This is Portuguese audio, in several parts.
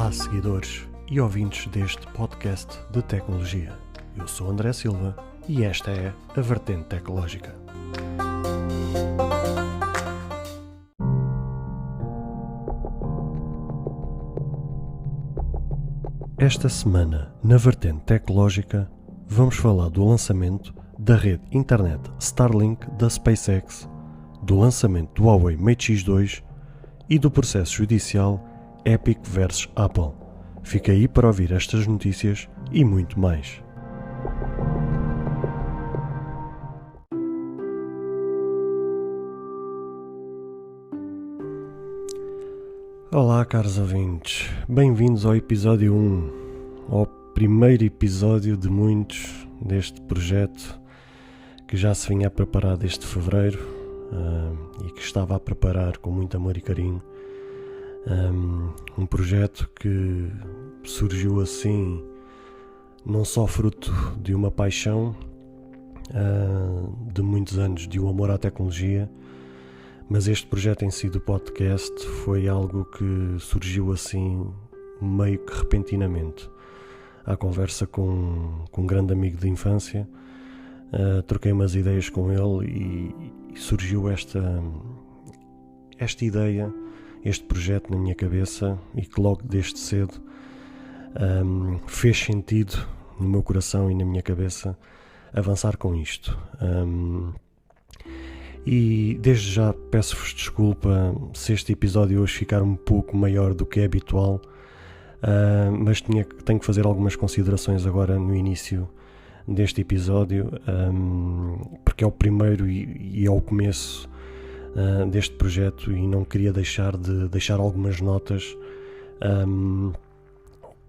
Olá, seguidores e ouvintes deste podcast de tecnologia. Eu sou André Silva e esta é a Vertente Tecnológica. Esta semana, na Vertente Tecnológica, vamos falar do lançamento da rede internet Starlink da SpaceX, do lançamento do Huawei Mate X2 e do processo judicial Epic vs Apple. Fica aí para ouvir estas notícias e muito mais. Olá, caros ouvintes. Bem-vindos ao episódio 1, ao primeiro episódio de muitos deste projeto que já se vinha a preparar desde fevereiro e que estava a preparar com muito amor e carinho. Um projeto que surgiu assim, não só fruto de uma paixão de muitos anos de um amor à tecnologia, mas este projeto em si do podcast foi algo que surgiu assim meio que repentinamente. À conversa com um grande amigo de infância, troquei umas ideias com ele e surgiu esta ideia, este projeto na minha cabeça, e que logo desde cedo fez sentido no meu coração e na minha cabeça avançar com isto. E desde já peço-vos desculpa se este episódio hoje ficar um pouco maior do que é habitual, mas tenho que fazer algumas considerações agora no início deste episódio, porque é o primeiro e é o começo deste projeto e não queria deixar de deixar algumas notas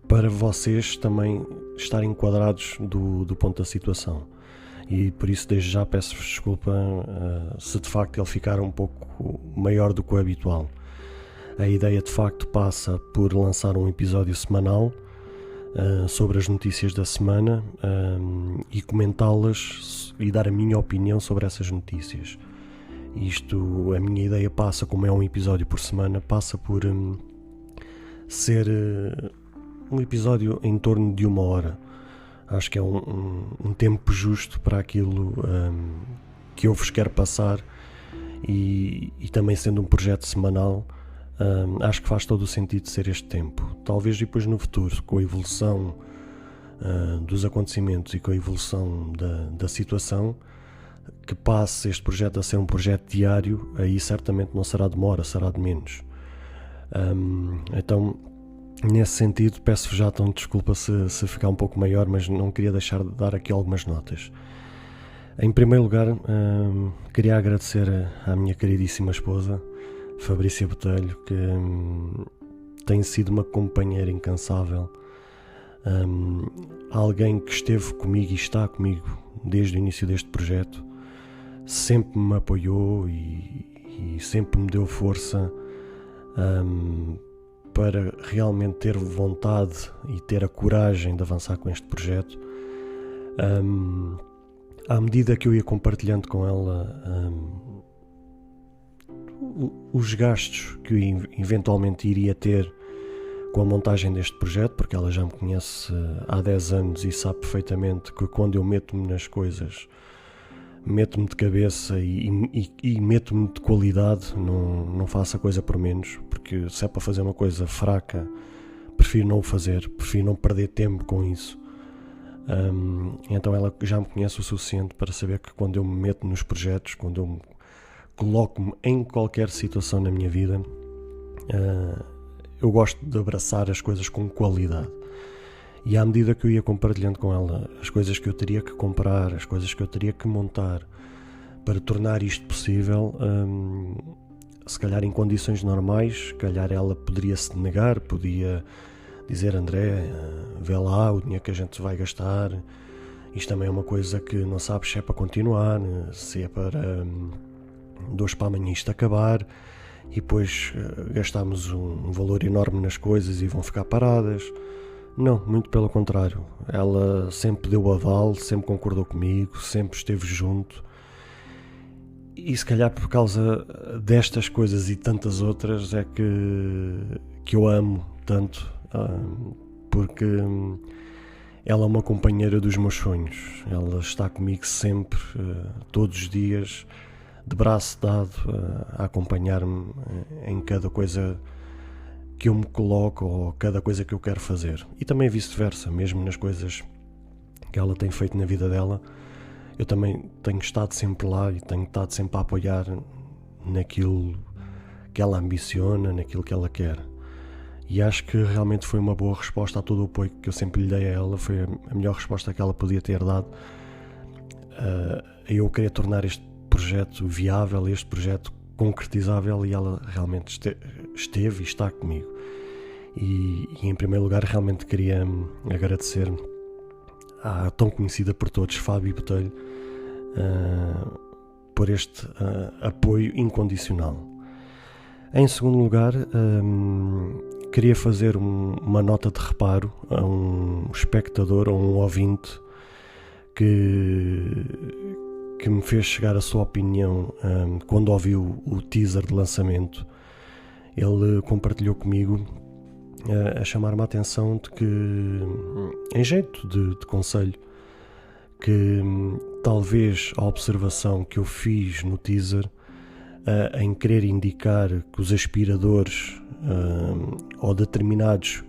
para vocês também estarem enquadrados do ponto da situação. E por isso desde já peço-vos desculpa se de facto ele ficar um pouco maior do que o habitual. A ideia de facto passa por lançar um episódio semanal sobre as notícias da semana e comentá-las e dar a minha opinião sobre essas notícias. Isto, a minha ideia passa, como é um episódio por semana, passa por ser um episódio em torno de 1 hora. Acho que é um tempo justo para aquilo que eu vos quero passar e também sendo um projeto semanal, acho que faz todo o sentido ser este tempo. Talvez depois no futuro, com a evolução dos acontecimentos e com a evolução da situação, que passe este projeto a ser um projeto diário, aí certamente não será de 1 hora, será de menos. Então, nesse sentido, peço já então desculpa se ficar um pouco maior, mas não queria deixar de dar aqui algumas notas. Em primeiro lugar, queria agradecer à minha queridíssima esposa, Fabrícia Botelho, que tem sido uma companheira incansável, alguém que esteve comigo e está comigo desde o início deste projeto, sempre me apoiou e sempre me deu força para realmente ter vontade e ter a coragem de avançar com este projeto. À medida que eu ia compartilhando com ela os gastos que eu eventualmente iria ter com a montagem deste projeto, porque ela já me conhece há 10 anos e sabe perfeitamente que quando eu meto-me nas coisas, meto-me de cabeça e meto-me de qualidade, não faço a coisa por menos, porque se é para fazer uma coisa fraca, prefiro não o fazer, prefiro não perder tempo com isso. Então ela já me conhece o suficiente para saber que quando eu me meto nos projetos, quando eu coloco-me em qualquer situação na minha vida, eu gosto de abraçar as coisas com qualidade. E à medida que eu ia compartilhando com ela as coisas que eu teria que comprar, as coisas que eu teria que montar para tornar isto possível, se calhar em condições normais, se calhar ela poderia se negar, podia dizer: André, vê lá o dinheiro que a gente vai gastar, isto também é uma coisa que não sabes se é para continuar, se é para de hoje para amanhã isto acabar e depois gastamos um valor enorme nas coisas e vão ficar paradas. Não, muito pelo contrário. Ela sempre deu o aval, sempre concordou comigo, sempre esteve junto. E se calhar por causa destas coisas e tantas outras é que eu amo tanto porque ela é uma companheira dos meus sonhos. Ela está comigo sempre, todos os dias, de braço dado, a acompanhar-me em cada coisa que eu me coloco ou cada coisa que eu quero fazer. E também vice-versa, mesmo nas coisas que ela tem feito na vida dela, eu também tenho estado sempre lá e tenho estado sempre a apoiar naquilo que ela ambiciona, naquilo que ela quer. E acho que realmente foi uma boa resposta a todo o apoio que eu sempre lhe dei a ela. Foi a melhor resposta que ela podia ter dado a eu querer tornar este projeto viável, este projeto concretizável, e ela realmente esteve e está comigo. E em primeiro lugar realmente queria agradecer à tão conhecida por todos Fábio Botelho por este apoio incondicional. Em segundo lugar, queria fazer uma nota de reparo a um espectador ou um ouvinte que me fez chegar a sua opinião quando ouviu o teaser de lançamento. Ele compartilhou comigo a chamar-me a atenção de que, em jeito de conselho, que talvez a observação que eu fiz no teaser em querer indicar que os aspiradores ou determinados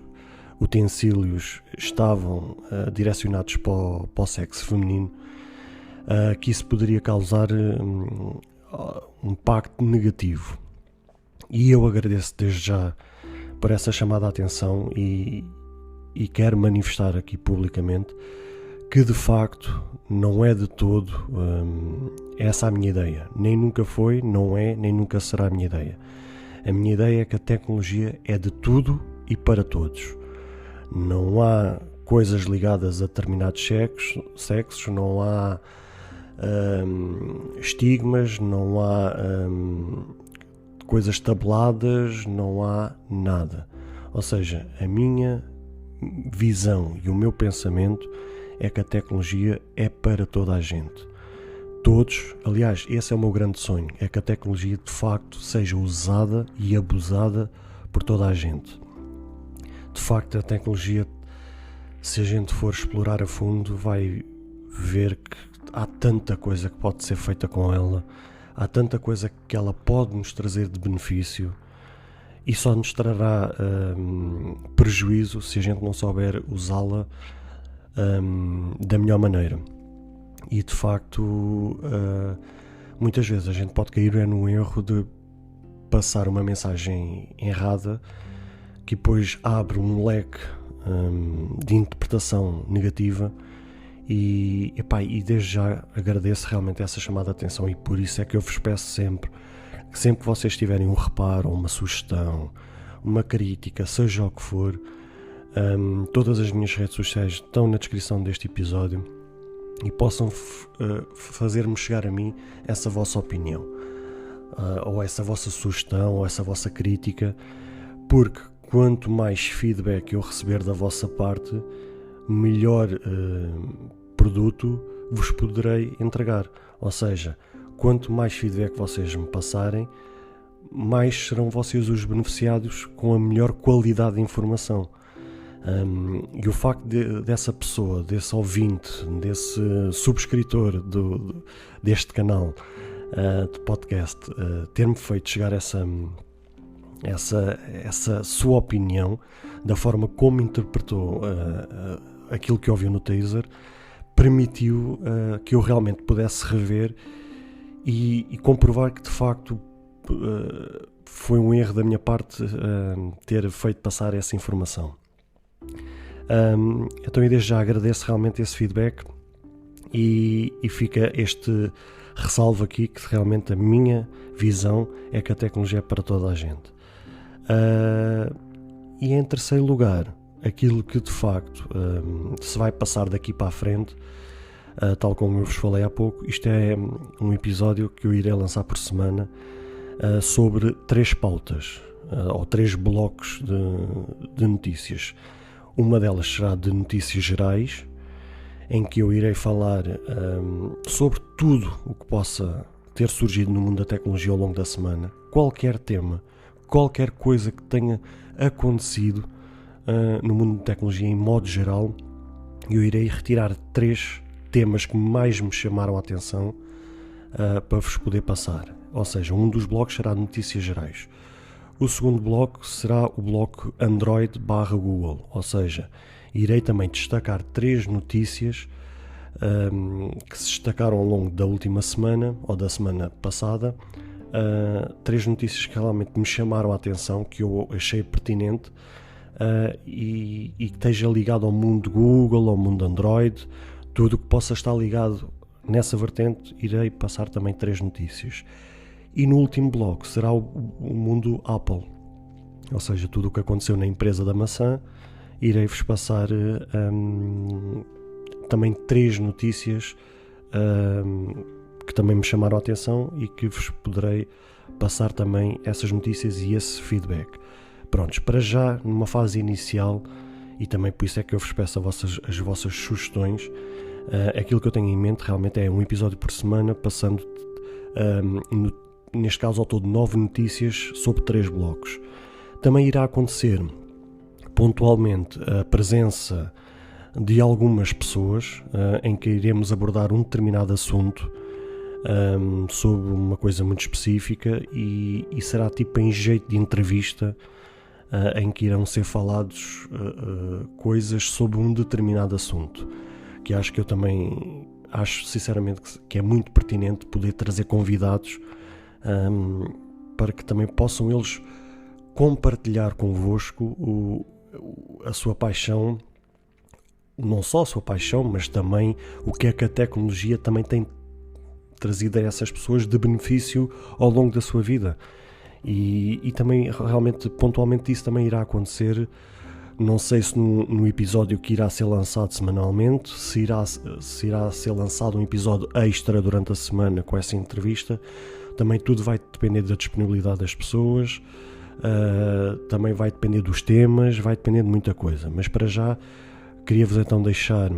utensílios estavam direcionados para o sexo feminino, que isso poderia causar um impacto negativo. E eu agradeço desde já por essa chamada à atenção e quero manifestar aqui publicamente que de facto não é de todo essa a minha ideia. Nem nunca foi, não é, nem nunca será a minha ideia. A minha ideia é que a tecnologia é de tudo e para todos. Não há coisas ligadas a determinados sexos, não há estigmas, não há coisas tabeladas, não há nada. Ou seja, a minha visão e o meu pensamento é que a tecnologia é para toda a gente. Todos, aliás, esse é o meu grande sonho, é que a tecnologia de facto seja usada e abusada por toda a gente. De facto, a tecnologia, se a gente for explorar a fundo, vai ver que há tanta coisa que pode ser feita com ela, há tanta coisa que ela pode nos trazer de benefício, e só nos trará prejuízo se a gente não souber usá-la da melhor maneira. E de facto, muitas vezes a gente pode cair no erro de passar uma mensagem errada, que depois abre um leque de interpretação negativa. E desde já agradeço realmente essa chamada de atenção, e por isso é que eu vos peço sempre que vocês tiverem um reparo, uma sugestão, uma crítica, seja o que for, todas as minhas redes sociais estão na descrição deste episódio e possam fazer-me chegar a mim essa vossa opinião, ou essa vossa sugestão, ou essa vossa crítica, porque quanto mais feedback eu receber da vossa parte, melhor produto vos poderei entregar. Ou seja, quanto mais feedback vocês me passarem, mais serão vocês os beneficiados com a melhor qualidade de informação. E o facto dessa pessoa, desse ouvinte, desse subscritor deste canal de podcast ter-me feito chegar essa sua opinião, da forma como interpretou aquilo que ouviu no teaser, permitiu que eu realmente pudesse rever e comprovar que de facto foi um erro da minha parte ter feito passar essa informação. Então eu desde já agradeço realmente esse feedback e fica este ressalvo aqui, que realmente a minha visão é que a tecnologia é para toda a gente. E em terceiro lugar, aquilo que de facto se vai passar daqui para a frente, tal como eu vos falei há pouco, isto é um episódio que eu irei lançar por semana sobre 3 pautas, ou 3 blocos de notícias. Uma delas será de notícias gerais, em que eu irei falar sobre tudo o que possa ter surgido no mundo da tecnologia ao longo da semana, qualquer tema, qualquer coisa que tenha acontecido no mundo de tecnologia em modo geral. Eu irei retirar 3 temas que mais me chamaram a atenção para vos poder passar. Ou seja, um dos blocos será notícias gerais. O segundo bloco será o bloco Android/Google, ou seja, irei também destacar 3 notícias que se destacaram ao longo da última semana ou da semana passada. 3 notícias que realmente me chamaram a atenção, que eu achei pertinente e que esteja ligado ao mundo Google, ao mundo Android, tudo o que possa estar ligado nessa vertente. Irei passar também 3 notícias. E no último bloco será o mundo Apple, ou seja, tudo o que aconteceu na empresa da maçã. Irei-vos passar também 3 notícias que também me chamaram a atenção e que vos poderei passar também essas notícias e esse feedback. Prontos, para já, numa fase inicial, e também por isso é que eu vos peço as vossas sugestões, aquilo que eu tenho em mente realmente é um episódio por semana, passando neste caso ao todo 9 notícias sobre 3 blocos. Também irá acontecer pontualmente a presença de algumas pessoas em que iremos abordar um determinado assunto sobre uma coisa muito específica e será tipo em jeito de entrevista, em que irão ser falados coisas sobre um determinado assunto, que acho que eu também acho sinceramente que é muito pertinente poder trazer convidados para que também possam eles compartilhar convosco a sua paixão, não só a sua paixão, mas também o que é que a tecnologia também tem trazido a essas pessoas de benefício ao longo da sua vida. E também realmente pontualmente isso também irá acontecer. Não sei se no episódio que irá ser lançado semanalmente, se irá ser lançado um episódio extra durante a semana com essa entrevista. Também tudo vai depender da disponibilidade das pessoas, também vai depender dos temas, vai depender de muita coisa. Mas para já queria-vos então deixar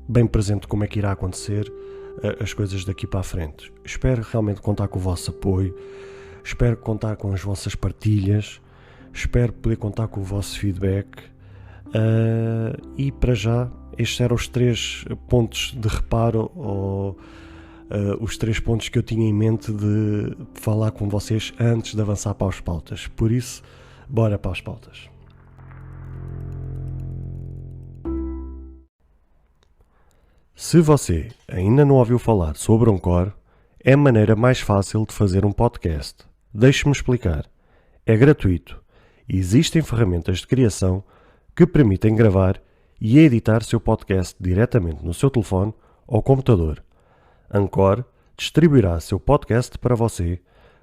bem presente como é que irá acontecer as coisas daqui para a frente. Espero realmente contar com o vosso apoio, espero contar com as vossas partilhas, espero poder contar com o vosso feedback e para já estes eram os 3 pontos de reparo ou os 3 pontos que eu tinha em mente de falar com vocês antes de avançar para as pautas. Por isso, bora para as pautas. Se você ainda não ouviu falar sobre Anchor, é a maneira mais fácil de fazer um podcast. Deixe-me explicar. É gratuito e existem ferramentas de criação que permitem gravar e editar seu podcast diretamente no seu telefone ou computador. Anchor distribuirá seu podcast para você,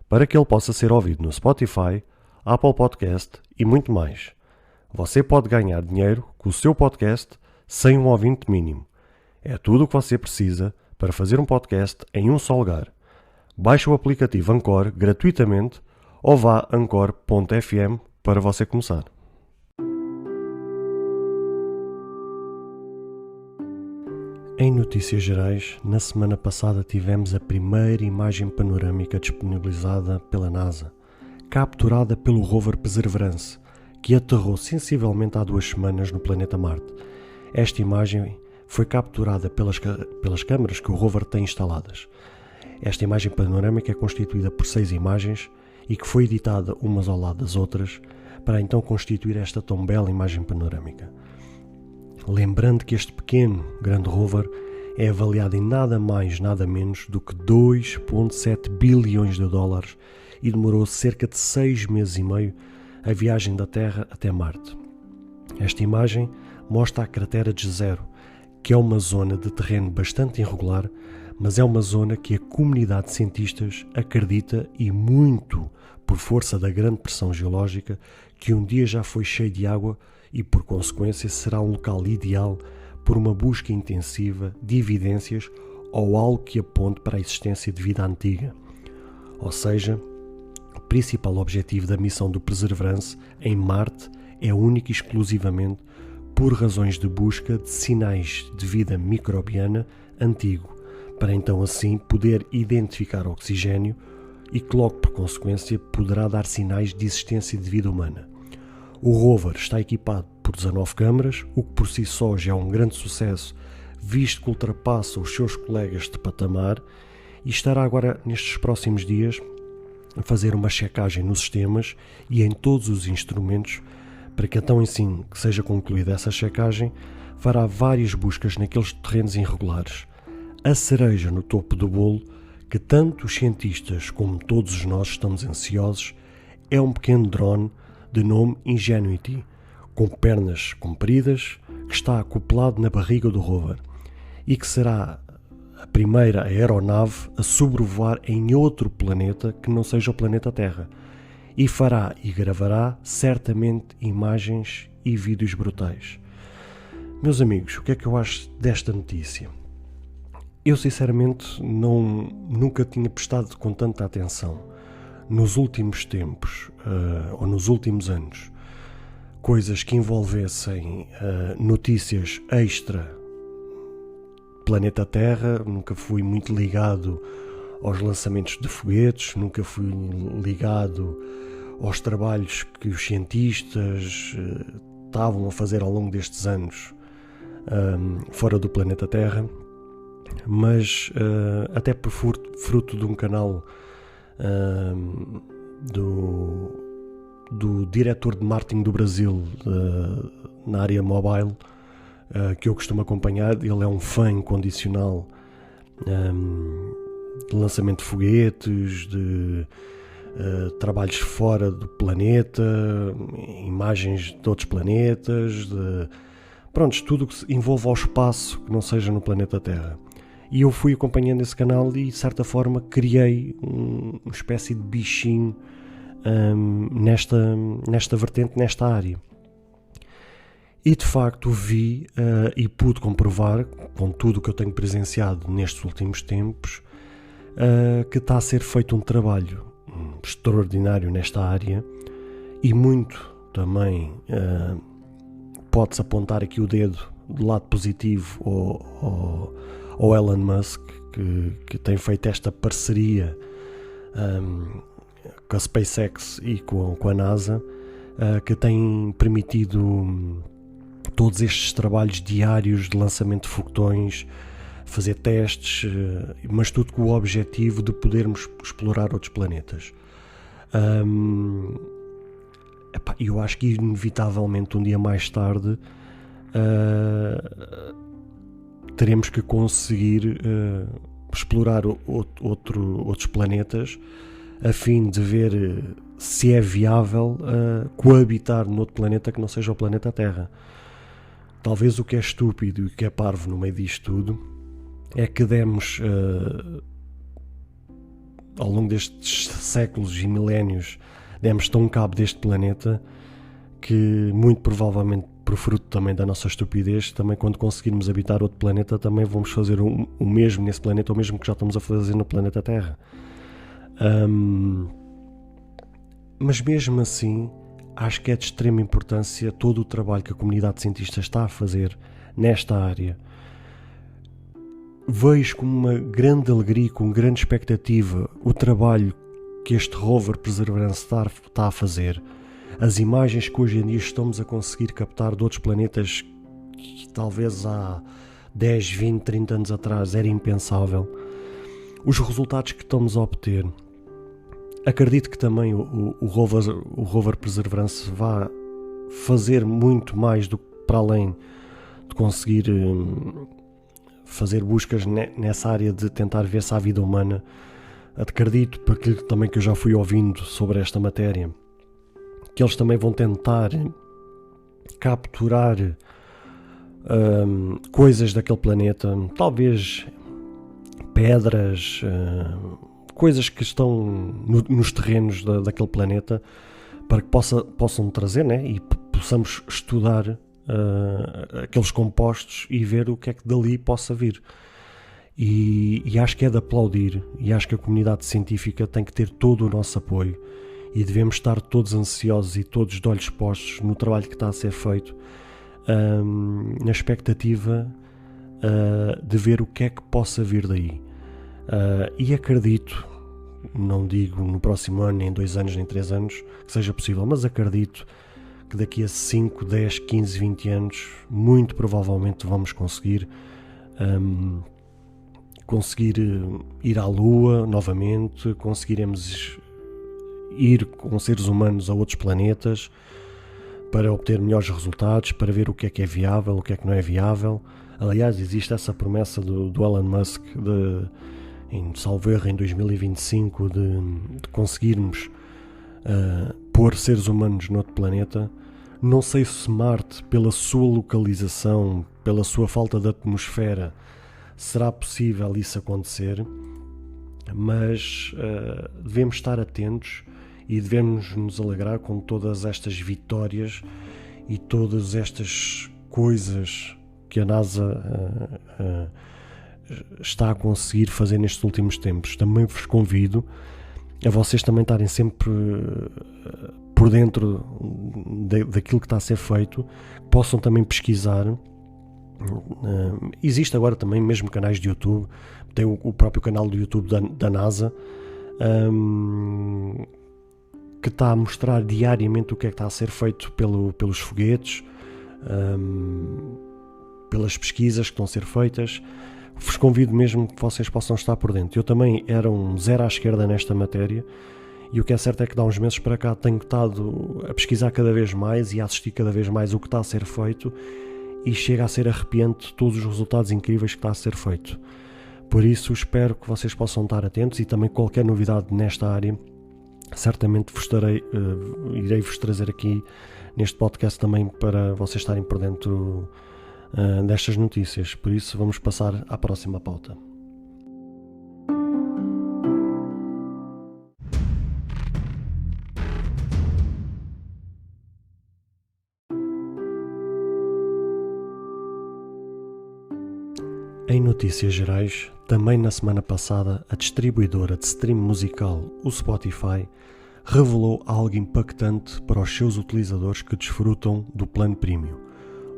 para que ele possa ser ouvido no Spotify, Apple Podcast e muito mais. Você pode ganhar dinheiro com o seu podcast sem um ouvinte mínimo. É tudo o que você precisa para fazer um podcast em um só lugar. Baixe o aplicativo Anchor gratuitamente ou vá a anchor.fm para você começar. Em notícias gerais, na semana passada tivemos a primeira imagem panorâmica disponibilizada pela NASA, capturada pelo rover Perseverance, que aterrou sensivelmente há 2 semanas no planeta Marte. Esta imagem foi capturada pelas câmaras que o rover tem instaladas. Esta imagem panorâmica é constituída por 6 imagens e que foi editada umas ao lado das outras para então constituir esta tão bela imagem panorâmica. Lembrando que este pequeno, grande rover é avaliado em nada mais, nada menos do que 2,7 bilhões de dólares e demorou cerca de 6 meses e meio a viagem da Terra até Marte. Esta imagem mostra a cratera de Jezero, que é uma zona de terreno bastante irregular, mas é uma zona que a comunidade de cientistas acredita, e muito por força da grande pressão geológica, que um dia já foi cheio de água e, por consequência, será um local ideal por uma busca intensiva de evidências ou algo que aponte para a existência de vida antiga. Ou seja, o principal objetivo da missão do Perseverance em Marte é único e exclusivamente por razões de busca de sinais de vida microbiana antigo, para então assim poder identificar oxigênio e que logo por consequência poderá dar sinais de existência de vida humana. O rover está equipado por 19 câmaras, o que por si só já é um grande sucesso, visto que ultrapassa os seus colegas de patamar, e estará agora nestes próximos dias a fazer uma checagem nos sistemas e em todos os instrumentos, para que então assim que seja concluída essa checagem, fará várias buscas naqueles terrenos irregulares. A cereja no topo do bolo, que tanto os cientistas como todos nós estamos ansiosos, é um pequeno drone de nome Ingenuity, com pernas compridas, que está acoplado na barriga do rover e que será a primeira aeronave a sobrevoar em outro planeta que não seja o planeta Terra, e fará e gravará certamente imagens e vídeos brutais. Meus amigos, o que é que eu acho desta notícia? Eu sinceramente nunca tinha prestado com tanta atenção nos últimos tempos, ou nos últimos anos, coisas que envolvessem notícias extra planeta Terra. Nunca fui muito ligado aos lançamentos de foguetes, nunca fui ligado aos trabalhos que os cientistas estavam a fazer ao longo destes anos fora do planeta Terra, mas até por fruto de um canal do diretor de marketing do Brasil na área mobile, que eu costumo acompanhar. Ele é um fã incondicional de lançamento de foguetes, de trabalhos fora do planeta, imagens de outros planetas, tudo o que se envolve ao espaço que não seja no planeta Terra. E eu fui acompanhando esse canal e, de certa forma, criei uma espécie de bichinho nesta vertente, nesta área. E, de facto, vi e pude comprovar, com tudo o que eu tenho presenciado nestes últimos tempos, que está a ser feito um trabalho extraordinário nesta área, e muito também pode-se apontar aqui o dedo do lado positivo ao Elon Musk, que tem feito esta parceria com a SpaceX e com a NASA, que tem permitido todos estes trabalhos diários de lançamento de foguetões, fazer testes, mas tudo com o objetivo de podermos explorar outros planetas. Eu acho que inevitavelmente um dia mais tarde teremos que conseguir explorar outros planetas, a fim de ver se é viável coabitar noutro planeta que não seja o planeta Terra. Talvez o que é estúpido e o que é parvo no meio disto tudo é que demos, ao longo destes séculos e milénios, demos tão cabo deste planeta que, muito provavelmente por fruto também da nossa estupidez, também quando conseguirmos habitar outro planeta, também vamos fazer o mesmo nesse planeta, o mesmo que já estamos a fazer no planeta Terra. Mas mesmo assim, acho que é de extrema importância todo o trabalho que a comunidade de cientistas está a fazer nesta área. Vejo com uma grande alegria, com grande expectativa, o trabalho que este rover Perseverance está a fazer. As imagens que hoje em dia estamos a conseguir captar de outros planetas que talvez há 10, 20, 30 anos atrás era impensável. Os resultados que estamos a obter. Acredito que também o rover Perseverance vai fazer muito mais do que para além de conseguir fazer buscas nessa área de tentar ver se há vida humana. Acredito, por aquilo também que eu já fui ouvindo sobre esta matéria, que eles também vão tentar capturar coisas daquele planeta, talvez pedras, coisas que estão nos terrenos daquele planeta, para que possam trazer, né, e possamos estudar aqueles compostos e ver o que é que dali possa vir. E acho que é de aplaudir, e acho que a comunidade científica tem que ter todo o nosso apoio, e devemos estar todos ansiosos e todos de olhos postos no trabalho que está a ser feito, na expectativa de ver o que é que possa vir daí. E acredito, não digo no próximo ano, nem 2 anos, nem 3 anos, que seja possível, mas acredito que daqui a 5, 10, 15, 20 anos, muito provavelmente vamos conseguir ir à Lua novamente, conseguiremos ir com seres humanos a outros planetas para obter melhores resultados, para ver o que é viável, o que é que não é viável. Aliás, existe essa promessa do Elon Musk salvo erro, em 2025 de conseguirmos pôr seres humanos noutro planeta. Não sei se Marte, pela sua localização, pela sua falta de atmosfera, será possível isso acontecer, mas devemos estar atentos e devemos nos alegrar com todas estas vitórias e todas estas coisas que a NASA está a conseguir fazer nestes últimos tempos. Também vos convido a vocês também estarem sempre por dentro daquilo que está a ser feito, possam também pesquisar. Existe agora também mesmo canais de YouTube, tem o próprio canal do YouTube da NASA, que está a mostrar diariamente o que é que está a ser feito pelos foguetes, pelas pesquisas que estão a ser feitas. Vos convido mesmo que vocês possam estar por dentro. Eu também era um zero à esquerda nesta matéria, e o que é certo é que de há uns meses para cá tenho estado a pesquisar cada vez mais e a assistir cada vez mais o que está a ser feito, e chega a ser arrepiante todos os resultados incríveis que está a ser feito. Por isso espero que vocês possam estar atentos, e também qualquer novidade nesta área certamente irei-vos trazer aqui neste podcast também, para vocês estarem por dentro destas notícias. Por isso vamos passar à próxima pauta. Em notícias gerais, também na semana passada, a distribuidora de stream musical, o Spotify, revelou algo impactante para os seus utilizadores que desfrutam do plano Premium: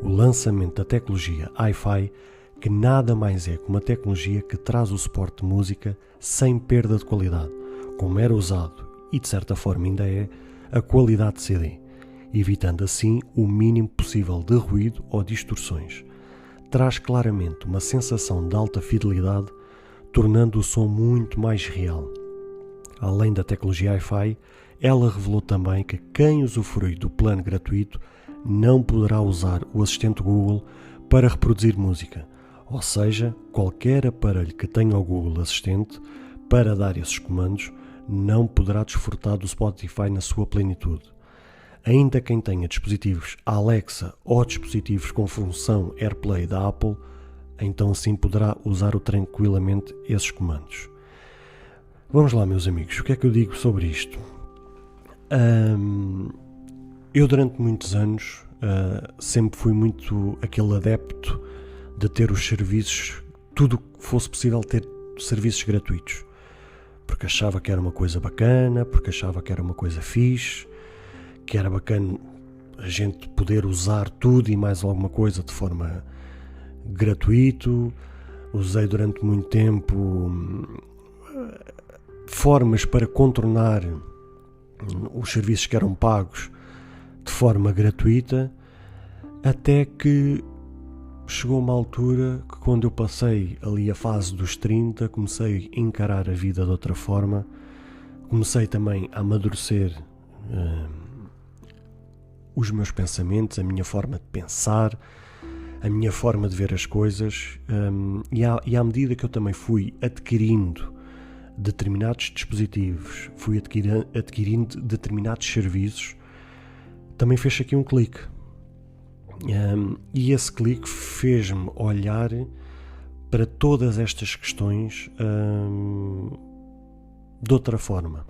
o lançamento da tecnologia Hi-Fi, que nada mais é que uma tecnologia que traz o suporte de música sem perda de qualidade, como era usado e de certa forma ainda é a qualidade de CD, evitando assim o mínimo possível de ruído ou distorções. Traz claramente uma sensação de alta fidelidade, tornando o som muito mais real. Além da tecnologia Hi-Fi, ela revelou também que quem usufrui do plano gratuito não poderá usar o assistente Google para reproduzir música, ou seja, qualquer aparelho que tenha o Google Assistente para dar esses comandos não poderá desfrutar do Spotify na sua plenitude. Ainda quem tenha dispositivos Alexa ou dispositivos com função AirPlay da Apple, então sim poderá usar tranquilamente esses comandos. Vamos lá, meus amigos, o que é que eu digo sobre isto? Eu durante muitos anos sempre fui muito aquele adepto de ter os serviços, tudo que fosse possível ter serviços gratuitos, porque achava que era uma coisa bacana, porque achava que era uma coisa fixe, que era bacana a gente poder usar tudo e mais alguma coisa de forma gratuito. Usei durante muito tempo formas para contornar os serviços que eram pagos de forma gratuita, até que chegou uma altura que, quando eu passei ali a fase dos 30, comecei a encarar a vida de outra forma, comecei também a amadurecer os meus pensamentos, a minha forma de pensar, a minha forma de ver as coisas, e à medida que eu também fui adquirindo determinados dispositivos, fui adquirindo determinados serviços, também fez aqui um clique. E esse clique fez-me olhar para todas estas questões de outra forma.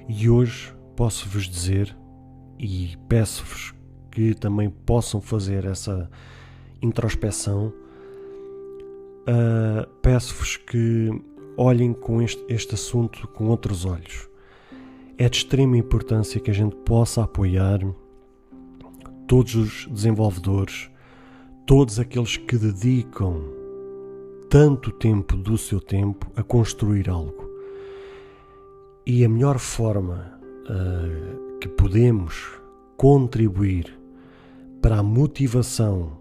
E hoje posso-vos dizer, e peço-vos que também possam fazer essa introspeção, peço-vos que olhem com este assunto com outros olhos. É de extrema importância que a gente possa apoiar todos os desenvolvedores, todos aqueles que dedicam tanto tempo do seu tempo a construir algo. E a melhor forma que podemos contribuir para a motivação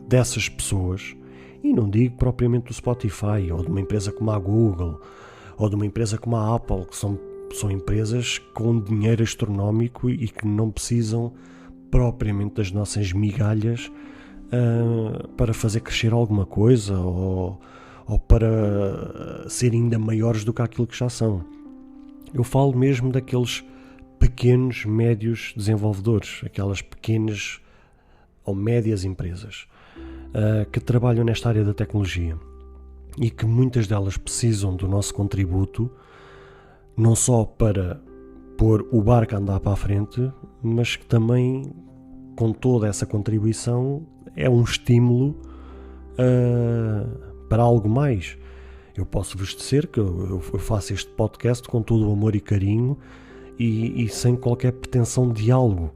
dessas pessoas, e não digo propriamente do Spotify, ou de uma empresa como a Google, ou de uma empresa como a Apple, que são empresas com dinheiro astronómico e que não precisam propriamente das nossas migalhas para fazer crescer alguma coisa ou para serem ainda maiores do que aquilo que já são. Eu falo mesmo daqueles pequenos, médios desenvolvedores, aquelas pequenas ou médias empresas que trabalham nesta área da tecnologia e que muitas delas precisam do nosso contributo, não só para pôr o barco a andar para a frente, mas que também, com toda essa contribuição, é um estímulo para algo mais. Eu posso vos dizer que eu faço este podcast com todo o amor e carinho e sem qualquer pretensão de diálogo,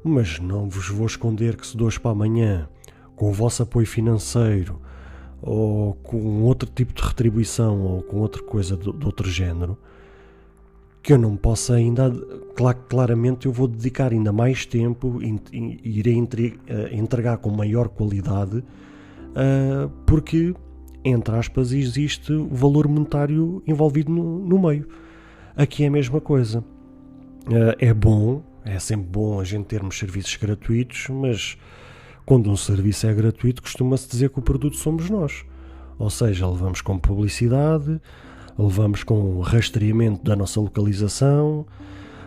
mas não vos vou esconder que se de hoje para amanhã, com o vosso apoio financeiro ou com outro tipo de retribuição ou com outra coisa de outro género, que eu não posso ainda, claramente eu vou dedicar ainda mais tempo e irei entregar com maior qualidade, porque, entre aspas, existe o valor monetário envolvido no meio. Aqui é a mesma coisa. É bom, é sempre bom a gente termos serviços gratuitos, mas quando um serviço é gratuito costuma-se dizer que o produto somos nós. Ou seja, levamos com publicidade, levamos com rastreamento da nossa localização,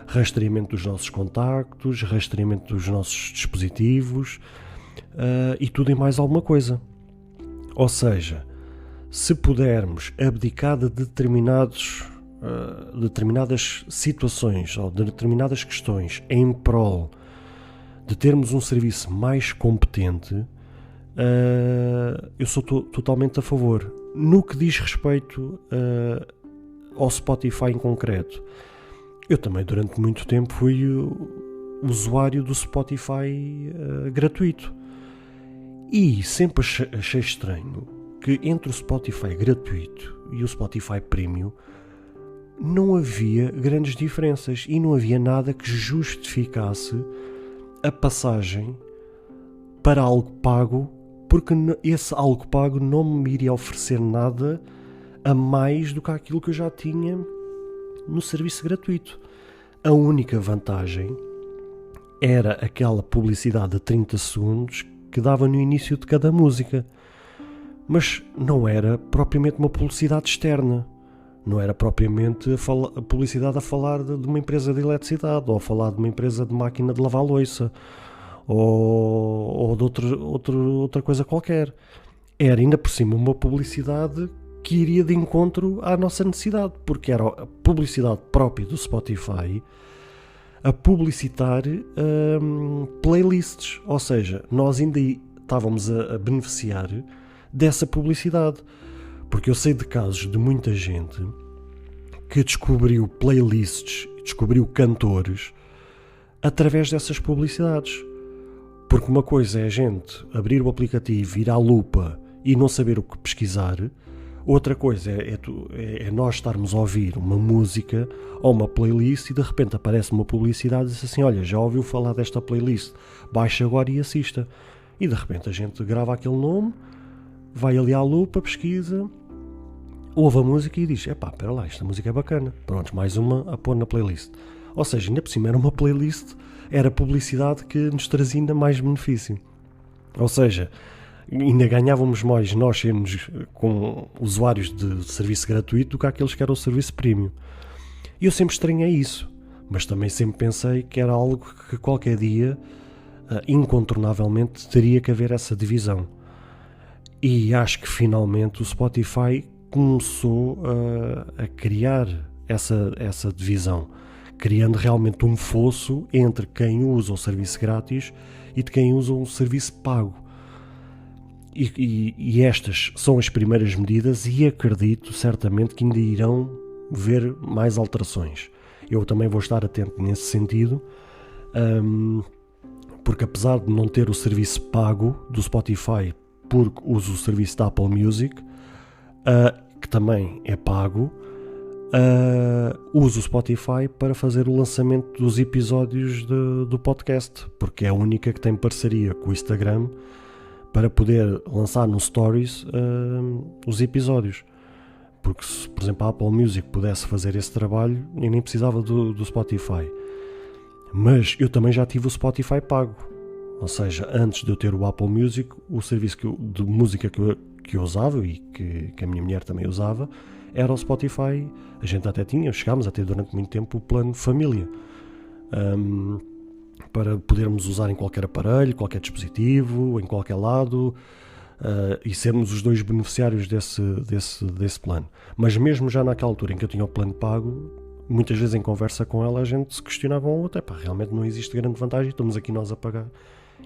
rastreamento dos nossos contactos, rastreamento dos nossos dispositivos e tudo e mais alguma coisa. Ou seja, se pudermos abdicar de determinadas situações ou de determinadas questões em prol de termos um serviço mais competente, eu sou totalmente a favor. No que diz respeito ao Spotify em concreto, eu também durante muito tempo fui usuário do Spotify gratuito e sempre achei estranho que entre o Spotify gratuito e o Spotify Premium não havia grandes diferenças e não havia nada que justificasse a passagem para algo pago, porque esse algo pago não me iria oferecer nada a mais do que aquilo que eu já tinha no serviço gratuito. A única vantagem era aquela publicidade de 30 segundos que dava no início de cada música, mas não era propriamente uma publicidade externa. Não era propriamente a publicidade a falar de uma empresa de eletricidade ou a falar de uma empresa de máquina de lavar louça ou de outra coisa qualquer. Era ainda por cima uma publicidade que iria de encontro à nossa necessidade, porque era a publicidade própria do Spotify a publicitar playlists, ou seja, nós ainda estávamos a beneficiar dessa publicidade. Porque eu sei de casos de muita gente que descobriu playlists, descobriu cantores através dessas publicidades. Porque uma coisa é a gente abrir o aplicativo, ir à lupa e não saber o que pesquisar. Outra coisa é nós estarmos a ouvir uma música ou uma playlist e de repente aparece uma publicidade e diz assim: olha, já ouviu falar desta playlist? Baixa agora e assista. E de repente a gente grava aquele nome, vai ali à lupa, pesquisa, ouve a música e diz: epá, espera lá, esta música é bacana. Pronto, mais uma a pôr na playlist. Ou seja, ainda por cima era uma playlist, era publicidade que nos trazia ainda mais benefício. Ou seja, ainda ganhávamos mais nós sermos com usuários de serviço gratuito do que aqueles que eram o serviço premium. E eu sempre estranhei isso, mas também sempre pensei que era algo que qualquer dia, incontornavelmente, teria que haver essa divisão. E acho que finalmente o Spotify começou a criar essa divisão, criando realmente um fosso entre quem usa o serviço grátis e de quem usa o serviço pago. E estas são as primeiras medidas e acredito certamente que ainda irão ver mais alterações. Eu também vou estar atento nesse sentido, porque apesar de não ter o serviço pago do Spotify, porque uso o serviço da Apple Music, que também é pago, uso o Spotify para fazer o lançamento dos episódios do podcast, porque é a única que tem parceria com o Instagram para poder lançar no Stories os episódios. Porque se, por exemplo, a Apple Music pudesse fazer esse trabalho, eu nem precisava do Spotify. Mas eu também já tive o Spotify pago. Ou seja, antes de eu ter o Apple Music, o serviço de música que eu usava e que a minha mulher também usava, era o Spotify. A gente até chegámos a ter durante muito tempo o plano família, para podermos usar em qualquer aparelho, qualquer dispositivo, em qualquer lado, e sermos os dois beneficiários desse plano. Mas mesmo já naquela altura em que eu tinha o plano pago, muitas vezes em conversa com ela a gente se questionava um outro, realmente não existe grande vantagem, estamos aqui nós a pagar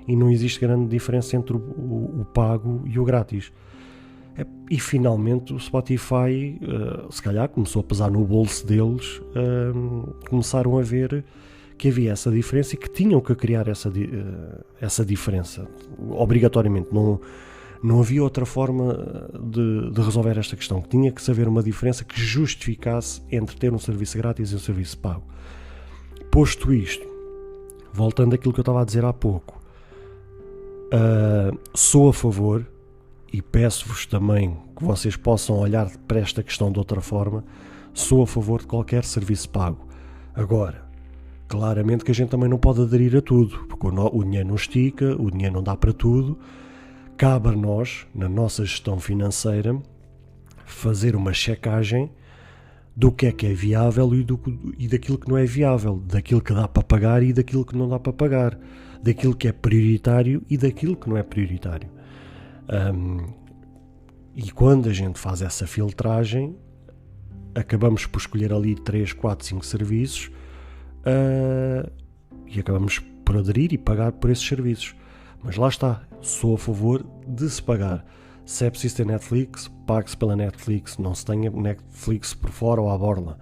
e não existe grande diferença entre o pago e o grátis. E finalmente o Spotify, se calhar começou a pesar no bolso deles, começaram a ver que havia essa diferença e que tinham que criar essa diferença obrigatoriamente. Não havia outra forma de resolver esta questão, que tinha que haver uma diferença que justificasse entre ter um serviço grátis e um serviço pago. Posto isto, voltando àquilo que eu estava a dizer há pouco, sou a favor, e peço-vos também que vocês possam olhar para esta questão de outra forma, sou a favor de qualquer serviço pago. Agora, claramente que a gente também não pode aderir a tudo, porque o dinheiro não estica, o dinheiro não dá para tudo. Cabe a nós, na nossa gestão financeira, fazer uma checagem do que é viável e daquilo que não é viável, daquilo que dá para pagar e daquilo que não dá para pagar, daquilo que é prioritário e daquilo que não é prioritário. E quando a gente faz essa filtragem, acabamos por escolher ali 3, 4, 5 serviços e acabamos por aderir e pagar por esses serviços. Mas lá está, sou a favor de se pagar. Se é preciso ter Netflix, pague-se pela Netflix, não se tenha Netflix por fora ou à borla.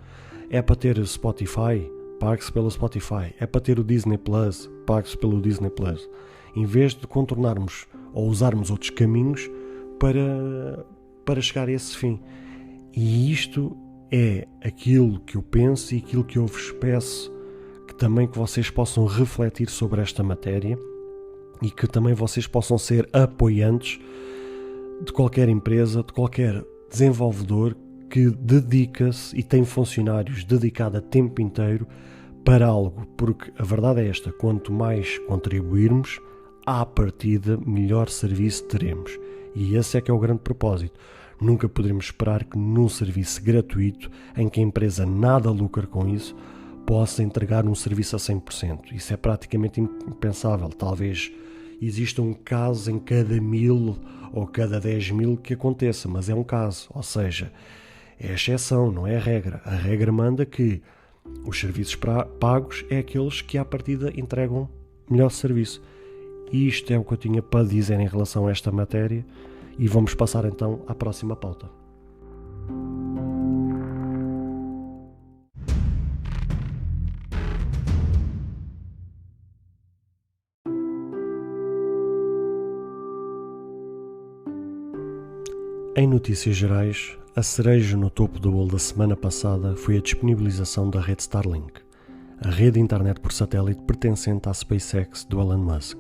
É para ter Spotify, pague-se pelo Spotify. É para ter o Disney Plus, pague-se pelo Disney Plus. Em vez de contornarmos ou usarmos outros caminhos para chegar a esse fim. E isto é aquilo que eu penso e aquilo que eu vos peço, que vocês possam refletir sobre esta matéria e que também vocês possam ser apoiantes de qualquer empresa, de qualquer desenvolvedor que dedica-se e tem funcionários dedicados a tempo inteiro para algo, porque a verdade é esta: quanto mais contribuirmos, à partida melhor serviço teremos, e esse é que é o grande propósito. Nunca poderemos esperar que num serviço gratuito, em que a empresa nada lucra com isso, possa entregar um serviço a 100%. Isso é praticamente impensável. Talvez exista um caso em cada 1000 ou cada 10.000 que aconteça, mas é um caso, ou seja, é a exceção, não é a regra. A regra manda que os serviços pagos é aqueles que à partida entregam melhor serviço. E isto é o que eu tinha para dizer em relação a esta matéria, e vamos passar então à próxima pauta. Em notícias gerais, a cereja no topo do bolo da semana passada foi a disponibilização da rede Starlink, a rede de internet por satélite pertencente à SpaceX do Elon Musk,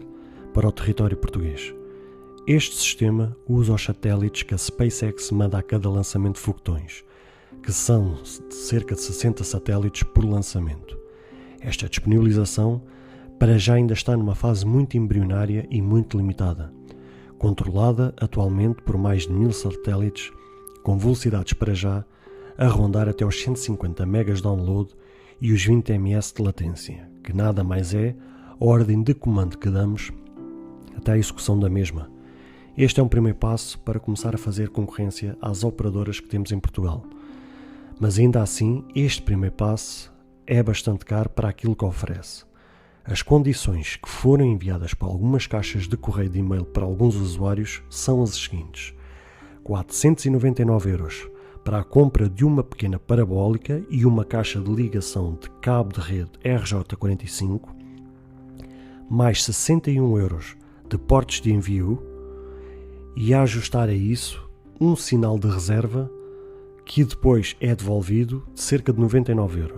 para o território português. Este sistema usa os satélites que a SpaceX manda a cada lançamento de foguetões, que são cerca de 60 satélites por lançamento. Esta disponibilização para já ainda está numa fase muito embrionária e muito limitada, controlada atualmente por mais de 1000 satélites, com velocidades para já a rondar até os 150 megas download e os 20 ms de latência, que nada mais é a ordem de comando que damos até a execução da mesma. Este é um primeiro passo para começar a fazer concorrência às operadoras que temos em Portugal. Mas ainda assim, este primeiro passo é bastante caro para aquilo que oferece. As condições que foram enviadas para algumas caixas de correio de e-mail para alguns usuários são as seguintes: 499 € para a compra de uma pequena parabólica e uma caixa de ligação de cabo de rede RJ45, mais 61 € de portos de envio, e a ajustar a isso um sinal de reserva que depois é devolvido, de cerca de 99€.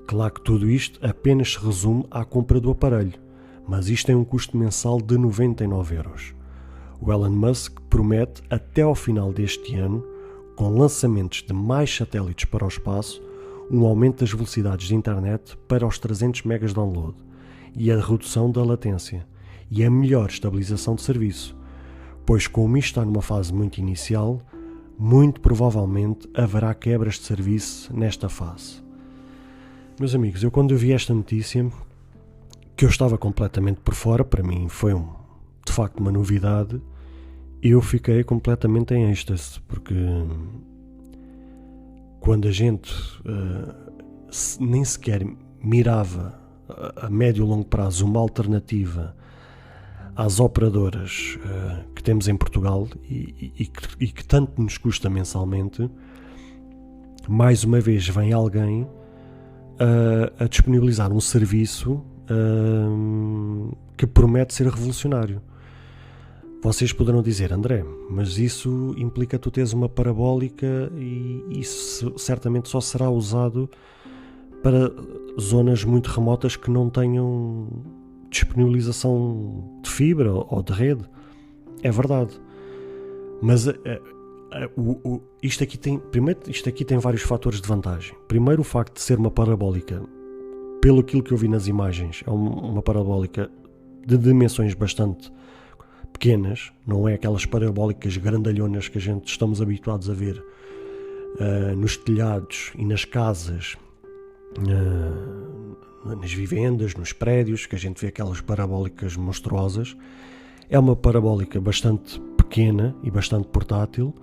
Claro que tudo isto apenas se resume à compra do aparelho, mas isto tem um custo mensal de 99€. O Elon Musk promete, até ao final deste ano, com lançamentos de mais satélites para o espaço, um aumento das velocidades de internet para os 300 megas de download e a redução da latência e a melhor estabilização de serviço, pois como isto está numa fase muito inicial, muito provavelmente haverá quebras de serviço nesta fase. Meus amigos, eu quando vi esta notícia, que eu estava completamente por fora, para mim foi de facto uma novidade, eu fiquei completamente em êxtase, porque quando a gente nem sequer mirava a médio e longo prazo uma alternativa às operadoras que temos em Portugal e que tanto nos custa mensalmente, mais uma vez vem alguém a disponibilizar um serviço que promete ser revolucionário. Vocês poderão dizer, André, mas isso implica tu teres uma parabólica e isso certamente só será usado para zonas muito remotas que não tenham disponibilização de fibra ou de rede. É verdade. Mas isto aqui tem vários fatores de vantagem. Primeiro, o facto de ser uma parabólica, pelo aquilo que eu vi nas imagens, é uma parabólica de dimensões bastante pequenas, não é aquelas parabólicas grandalhonas que estamos habituados a ver nos telhados e nas casas, nas vivendas, nos prédios, que a gente vê aquelas parabólicas monstruosas. É uma parabólica bastante pequena e bastante portátil.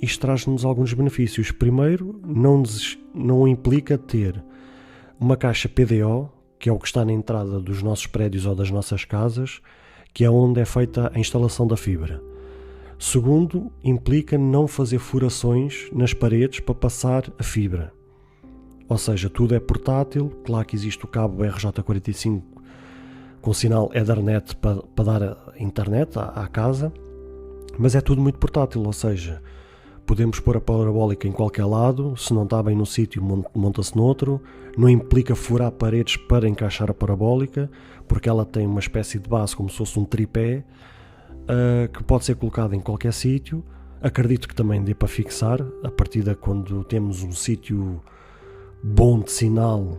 Isto traz-nos alguns benefícios. Primeiro, não implica ter uma caixa PDO, que é o que está na entrada dos nossos prédios ou das nossas casas, que é onde é feita a instalação da fibra. Segundo, implica não fazer furações nas paredes para passar a fibra. Ou seja, tudo é portátil. Claro que existe o cabo RJ45 com sinal Ethernet para dar a internet à casa, mas é tudo muito portátil, ou seja, podemos pôr a parabólica em qualquer lado, se não está bem no sítio monta-se noutro, não implica furar paredes para encaixar a parabólica, porque ela tem uma espécie de base como se fosse um tripé, que pode ser colocado em qualquer sítio. Acredito que também dê para fixar, a partir de quando temos um sítio bom de sinal,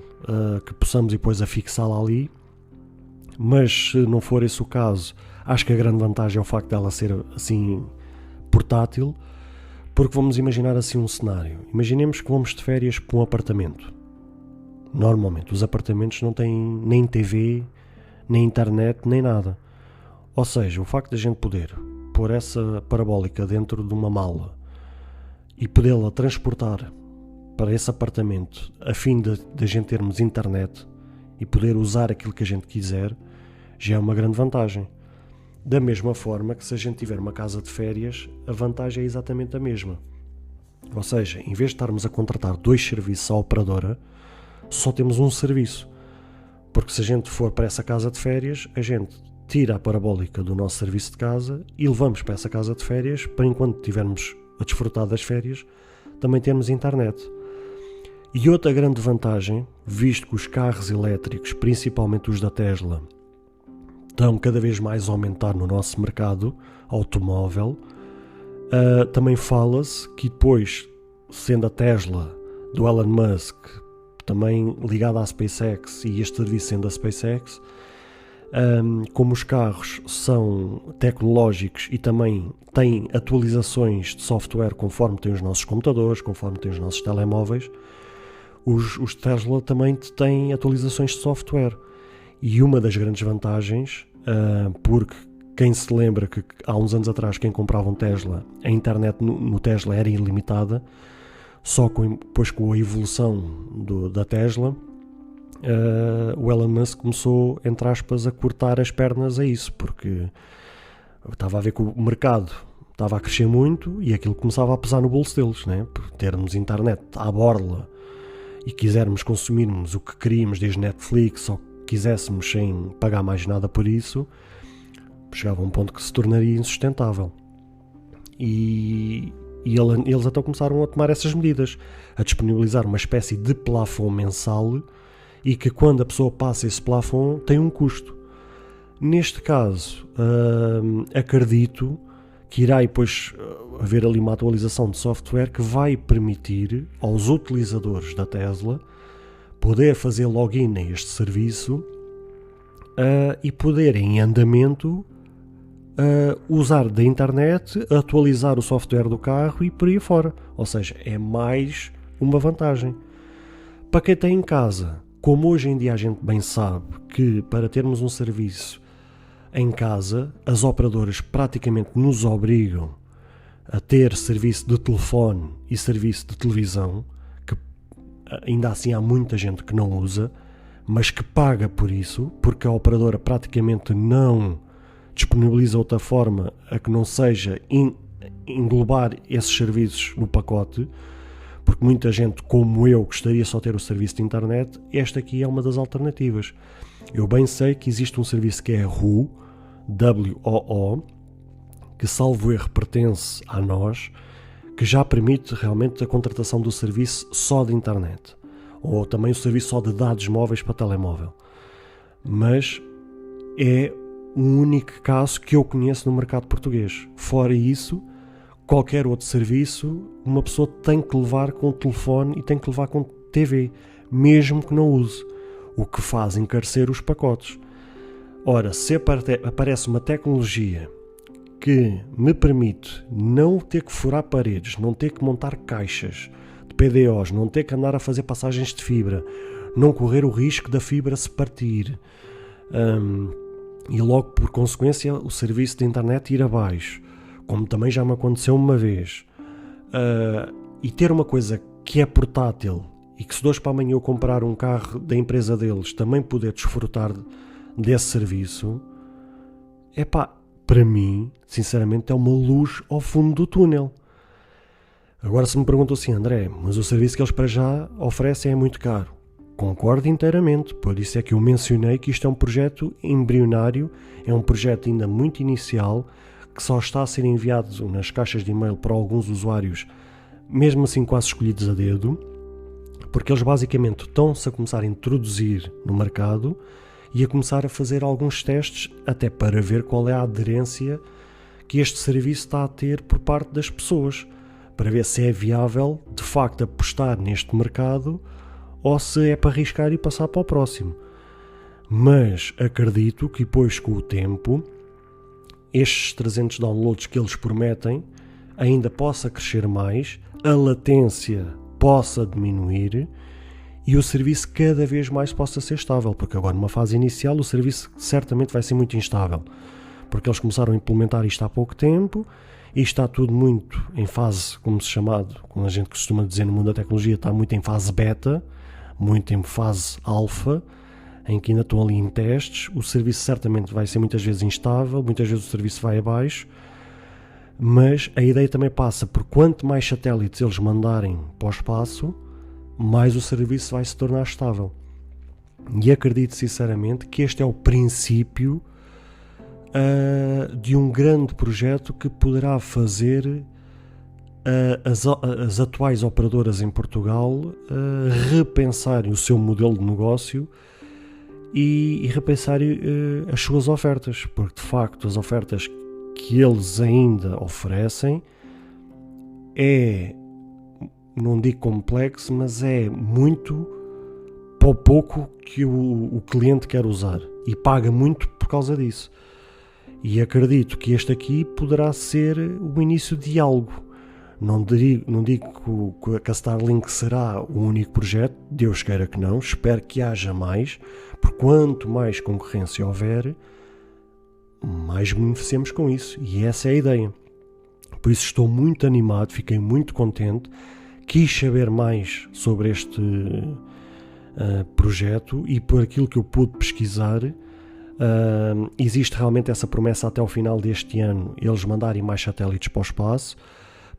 que possamos ir depois a fixá-la ali. Mas se não for esse o caso, acho que a grande vantagem é o facto dela ser assim portátil, porque vamos imaginar assim um cenário. Imaginemos que vamos de férias para um apartamento. Normalmente os apartamentos não têm nem TV, nem internet, nem nada. Ou seja, o facto de a gente poder pôr essa parabólica dentro de uma mala e podê-la transportar para esse apartamento a fim de a gente termos internet e poder usar aquilo que a gente quiser, já é uma grande vantagem. Da mesma forma que se a gente tiver uma casa de férias, a vantagem é exatamente a mesma. Ou seja, em vez de estarmos a contratar 2 serviços à operadora, só temos um serviço. Porque se a gente for para essa casa de férias, a gente tira a parabólica do nosso serviço de casa e levamos para essa casa de férias para, enquanto estivermos a desfrutar das férias, também termos internet. E outra grande vantagem, visto que os carros elétricos, principalmente os da Tesla, estão cada vez mais a aumentar no nosso mercado automóvel, também fala-se que depois, sendo a Tesla do Elon Musk também ligada à SpaceX e este serviço sendo a SpaceX, como os carros são tecnológicos e também têm atualizações de software conforme têm os nossos computadores, conforme têm os nossos telemóveis, os Tesla também têm atualizações de software. E uma das grandes vantagens, porque quem se lembra que há uns anos atrás quem comprava um Tesla, a internet no Tesla era ilimitada, só depois com a evolução da Tesla, o Elon Musk começou, entre aspas, a cortar as pernas a isso, porque estava a ver que o mercado estava a crescer muito e aquilo começava a pesar no bolso deles, né? Por termos internet à borla e quisermos consumirmos o que queríamos desde Netflix ou quiséssemos sem pagar mais nada por isso, chegava a um ponto que se tornaria insustentável. E eles então começaram a tomar essas medidas, a disponibilizar uma espécie de plafond mensal e que quando a pessoa passa esse plafond tem um custo. Neste caso, acredito que irá depois haver ali uma atualização de software que vai permitir aos utilizadores da Tesla poder fazer login a este serviço e poder em andamento usar da internet, atualizar o software do carro e por aí fora. Ou seja, é mais uma vantagem. Para quem tem em casa, como hoje em dia a gente bem sabe que para termos um serviço em casa, as operadoras praticamente nos obrigam a ter serviço de telefone e serviço de televisão, que ainda assim há muita gente que não usa, mas que paga por isso, porque a operadora praticamente não disponibiliza outra forma a que não seja englobar esses serviços no pacote, porque muita gente, como eu, gostaria só de ter o serviço de internet. Esta aqui é uma das alternativas. Eu bem sei que existe um serviço que é WOO, W-O-O, que salvo erro pertence a nós, que já permite realmente a contratação do serviço só de internet, ou também o serviço só de dados móveis para telemóvel. Mas é o único caso que eu conheço no mercado português. Fora isso, qualquer outro serviço, uma pessoa tem que levar com o telefone e tem que levar com TV, mesmo que não use, o que faz encarecer os pacotes. Ora, se aparece uma tecnologia que me permite não ter que furar paredes, não ter que montar caixas de PDOs, não ter que andar a fazer passagens de fibra, não correr o risco da fibra se partir, e logo por consequência o serviço de internet ir abaixo, como também já me aconteceu uma vez, e ter uma coisa que é portátil e que se de hoje para amanhã eu comprar um carro da empresa deles também poder desfrutar desse serviço, para mim, sinceramente, é uma luz ao fundo do túnel. Agora, se me perguntam assim, André, mas o serviço que eles para já oferecem é muito caro. Concordo inteiramente, por isso é que eu mencionei que isto é um projeto embrionário, é um projeto ainda muito inicial, que só está a ser enviado nas caixas de e-mail para alguns usuários, mesmo assim quase escolhidos a dedo, porque eles basicamente estão-se a começar a introduzir no mercado e a começar a fazer alguns testes até para ver qual é a aderência que este serviço está a ter por parte das pessoas, para ver se é viável de facto apostar neste mercado ou se é para arriscar e passar para o próximo. Mas acredito que depois com o tempo estes 300 downloads que eles prometem ainda possa crescer mais, a latência possa diminuir e o serviço cada vez mais possa ser estável, porque agora numa fase inicial o serviço certamente vai ser muito instável, porque eles começaram a implementar isto há pouco tempo e está tudo muito em fase, como a gente costuma dizer no mundo da tecnologia, está muito em fase beta, muito em fase alfa, em que ainda estão ali em testes. O serviço certamente vai ser muitas vezes instável, muitas vezes o serviço vai abaixo, mas a ideia também passa por quanto mais satélites eles mandarem para o espaço, mais o serviço vai se tornar estável. E acredito sinceramente que este é o princípio de um grande projeto que poderá fazer as atuais operadoras em Portugal repensarem o seu modelo de negócio e repensarem as suas ofertas, porque de facto as ofertas que eles ainda oferecem não digo complexo, mas é muito para o pouco que o cliente quer usar e paga muito por causa disso. E acredito que este aqui poderá ser o início de algo. Não digo que a Starlink será o único projeto, Deus queira que não, espero que haja mais, porque quanto mais concorrência houver, mais beneficiamos com isso, e essa é a ideia. Por isso estou muito animado, fiquei muito contente, quis saber mais sobre este projeto e por aquilo que eu pude pesquisar, existe realmente essa promessa até ao final deste ano, eles mandarem mais satélites para o espaço,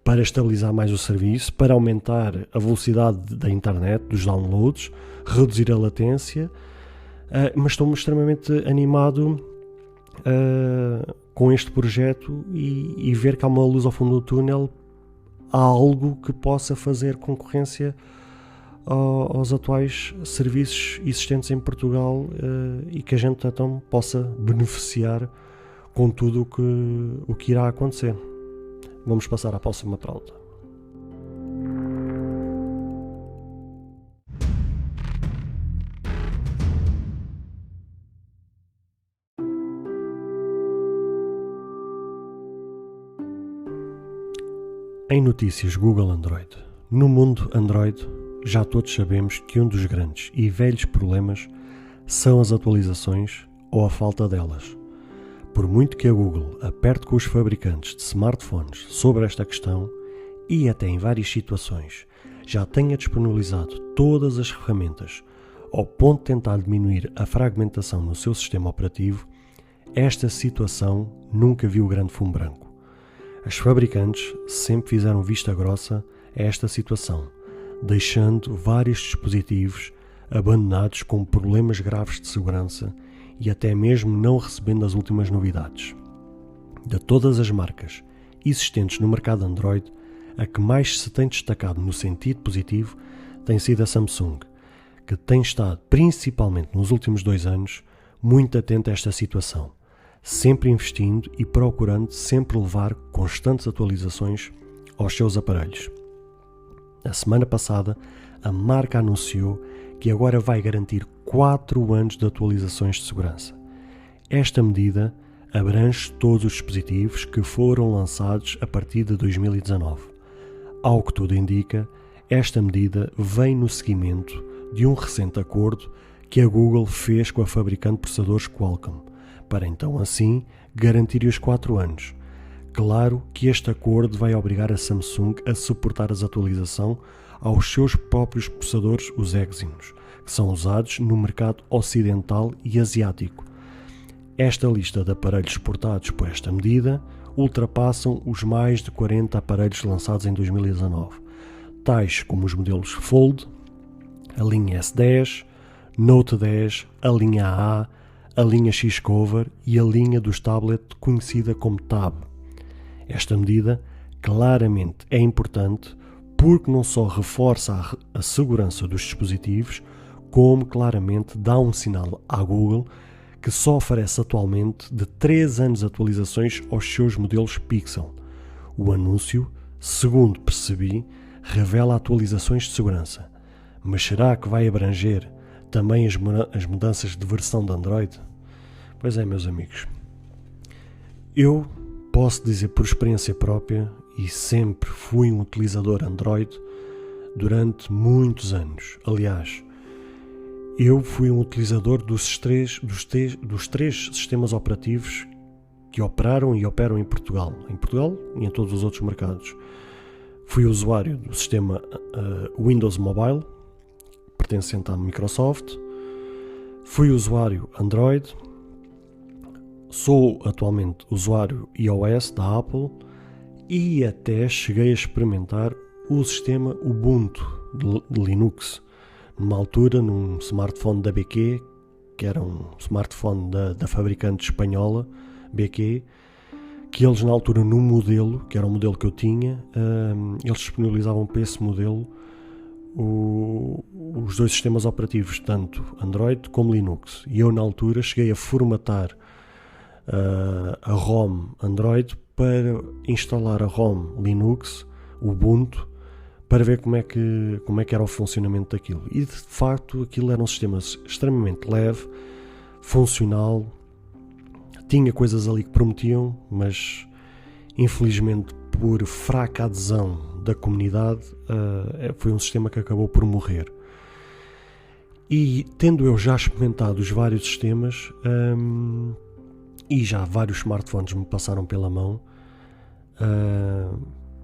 para estabilizar mais o serviço, para aumentar a velocidade da internet, dos downloads, reduzir a latência, mas estou extremamente animado com este projeto e ver que há uma luz ao fundo do túnel algo que possa fazer concorrência aos atuais serviços existentes em Portugal e que a gente então possa beneficiar com tudo o que irá acontecer. Vamos passar à próxima pauta. Em notícias Google Android. No mundo Android, já todos sabemos que um dos grandes e velhos problemas são as atualizações ou a falta delas. Por muito que a Google aperte com os fabricantes de smartphones sobre esta questão e até em várias situações já tenha disponibilizado todas as ferramentas ao ponto de tentar diminuir a fragmentação no seu sistema operativo, esta situação nunca viu grande fumo branco. As fabricantes sempre fizeram vista grossa a esta situação, deixando vários dispositivos abandonados com problemas graves de segurança e até mesmo não recebendo as últimas novidades. De todas as marcas existentes no mercado Android, a que mais se tem destacado no sentido positivo tem sido a Samsung, que tem estado, principalmente nos últimos 2 anos, muito atenta a esta situação, sempre investindo e procurando sempre levar constantes atualizações aos seus aparelhos. Na semana passada, a marca anunciou que agora vai garantir 4 anos de atualizações de segurança. Esta medida abrange todos os dispositivos que foram lançados a partir de 2019. Ao que tudo indica, esta medida vem no seguimento de um recente acordo que a Google fez com a fabricante de processadores Qualcomm, para então assim garantir os 4 anos. Claro que este acordo vai obrigar a Samsung a suportar a atualização aos seus próprios processadores, os Exynos, que são usados no mercado ocidental e asiático. Esta lista de aparelhos suportados por esta medida ultrapassam os mais de 40 aparelhos lançados em 2019, tais como os modelos Fold, a linha S10, Note 10, a linha A, a linha X-Cover e a linha dos tablets conhecida como Tab. Esta medida claramente é importante porque não só reforça a segurança dos dispositivos, como claramente dá um sinal à Google que só oferece atualmente de 3 anos de atualizações aos seus modelos Pixel. O anúncio, segundo percebi, revela atualizações de segurança. Mas será que vai abranger também as mudanças de versão de Android? Pois é, meus amigos. Eu posso dizer por experiência própria, e sempre fui um utilizador Android durante muitos anos. Aliás, eu fui um utilizador dos três sistemas operativos que operaram e operam em Portugal e em todos os outros mercados. Fui usuário do sistema Windows Mobile, pertencente à Microsoft. Fui usuário Android. Sou atualmente usuário iOS da Apple e até cheguei a experimentar o sistema Ubuntu de Linux, numa altura num smartphone da BQ, que era um smartphone da fabricante espanhola, BQ, que eles na altura no modelo, que era o modelo que eu tinha, eles disponibilizavam para esse modelo os 2 sistemas operativos, tanto Android como Linux, e eu na altura cheguei a formatar a ROM Android para instalar a ROM Linux, Ubuntu, para ver como é que era o funcionamento daquilo. E de facto aquilo era um sistema extremamente leve, funcional, tinha coisas ali que prometiam, mas infelizmente por fraca adesão da comunidade foi um sistema que acabou por morrer. E tendo eu já experimentado os vários sistemas e já vários smartphones me passaram pela mão,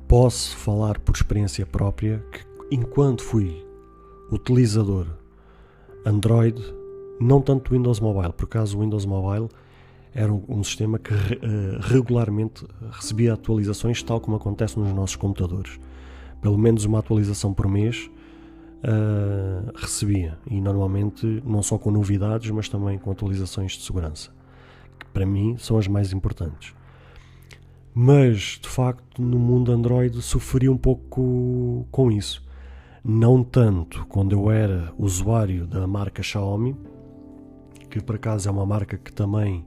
posso falar por experiência própria que enquanto fui utilizador Android, não tanto Windows Mobile, por acaso o Windows Mobile era um sistema que regularmente recebia atualizações, tal como acontece nos nossos computadores. Pelo menos uma atualização por mês recebia, e normalmente não só com novidades, mas também com atualizações de segurança, que para mim são as mais importantes. Mas, de facto, no mundo Android sofri um pouco com isso. Não tanto quando eu era usuário da marca Xiaomi, que por acaso é uma marca que também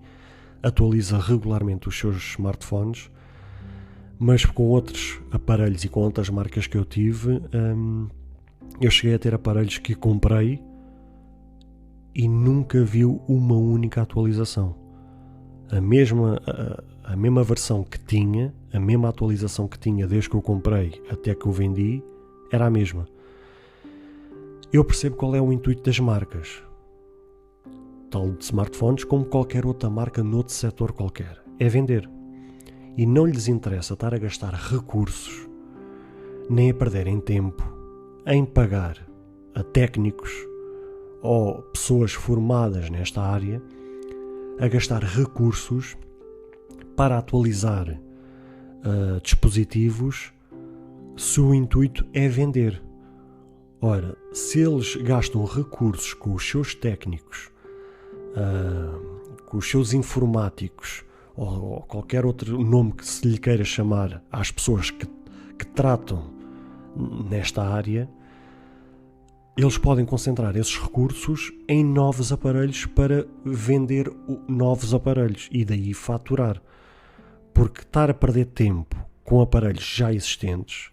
atualiza regularmente os seus smartphones, mas com outros aparelhos e com outras marcas que eu tive, eu cheguei a ter aparelhos que comprei e nunca viu uma única atualização. A mesma versão que tinha, a mesma atualização que tinha desde que eu comprei até que eu vendi, era a mesma. Eu percebo qual é o intuito das marcas, tal de smartphones como qualquer outra marca noutro setor qualquer, é vender. E não lhes interessa estar a gastar recursos, nem a perderem tempo em pagar a técnicos ou pessoas formadas nesta área, a gastar recursos para atualizar dispositivos se o intuito é vender. Ora, se eles gastam recursos com os seus técnicos, com os seus informáticos ou qualquer outro nome que se lhe queira chamar às pessoas que tratam nesta área, eles podem concentrar esses recursos em novos aparelhos para vender novos aparelhos e daí faturar. Porque estar a perder tempo com aparelhos já existentes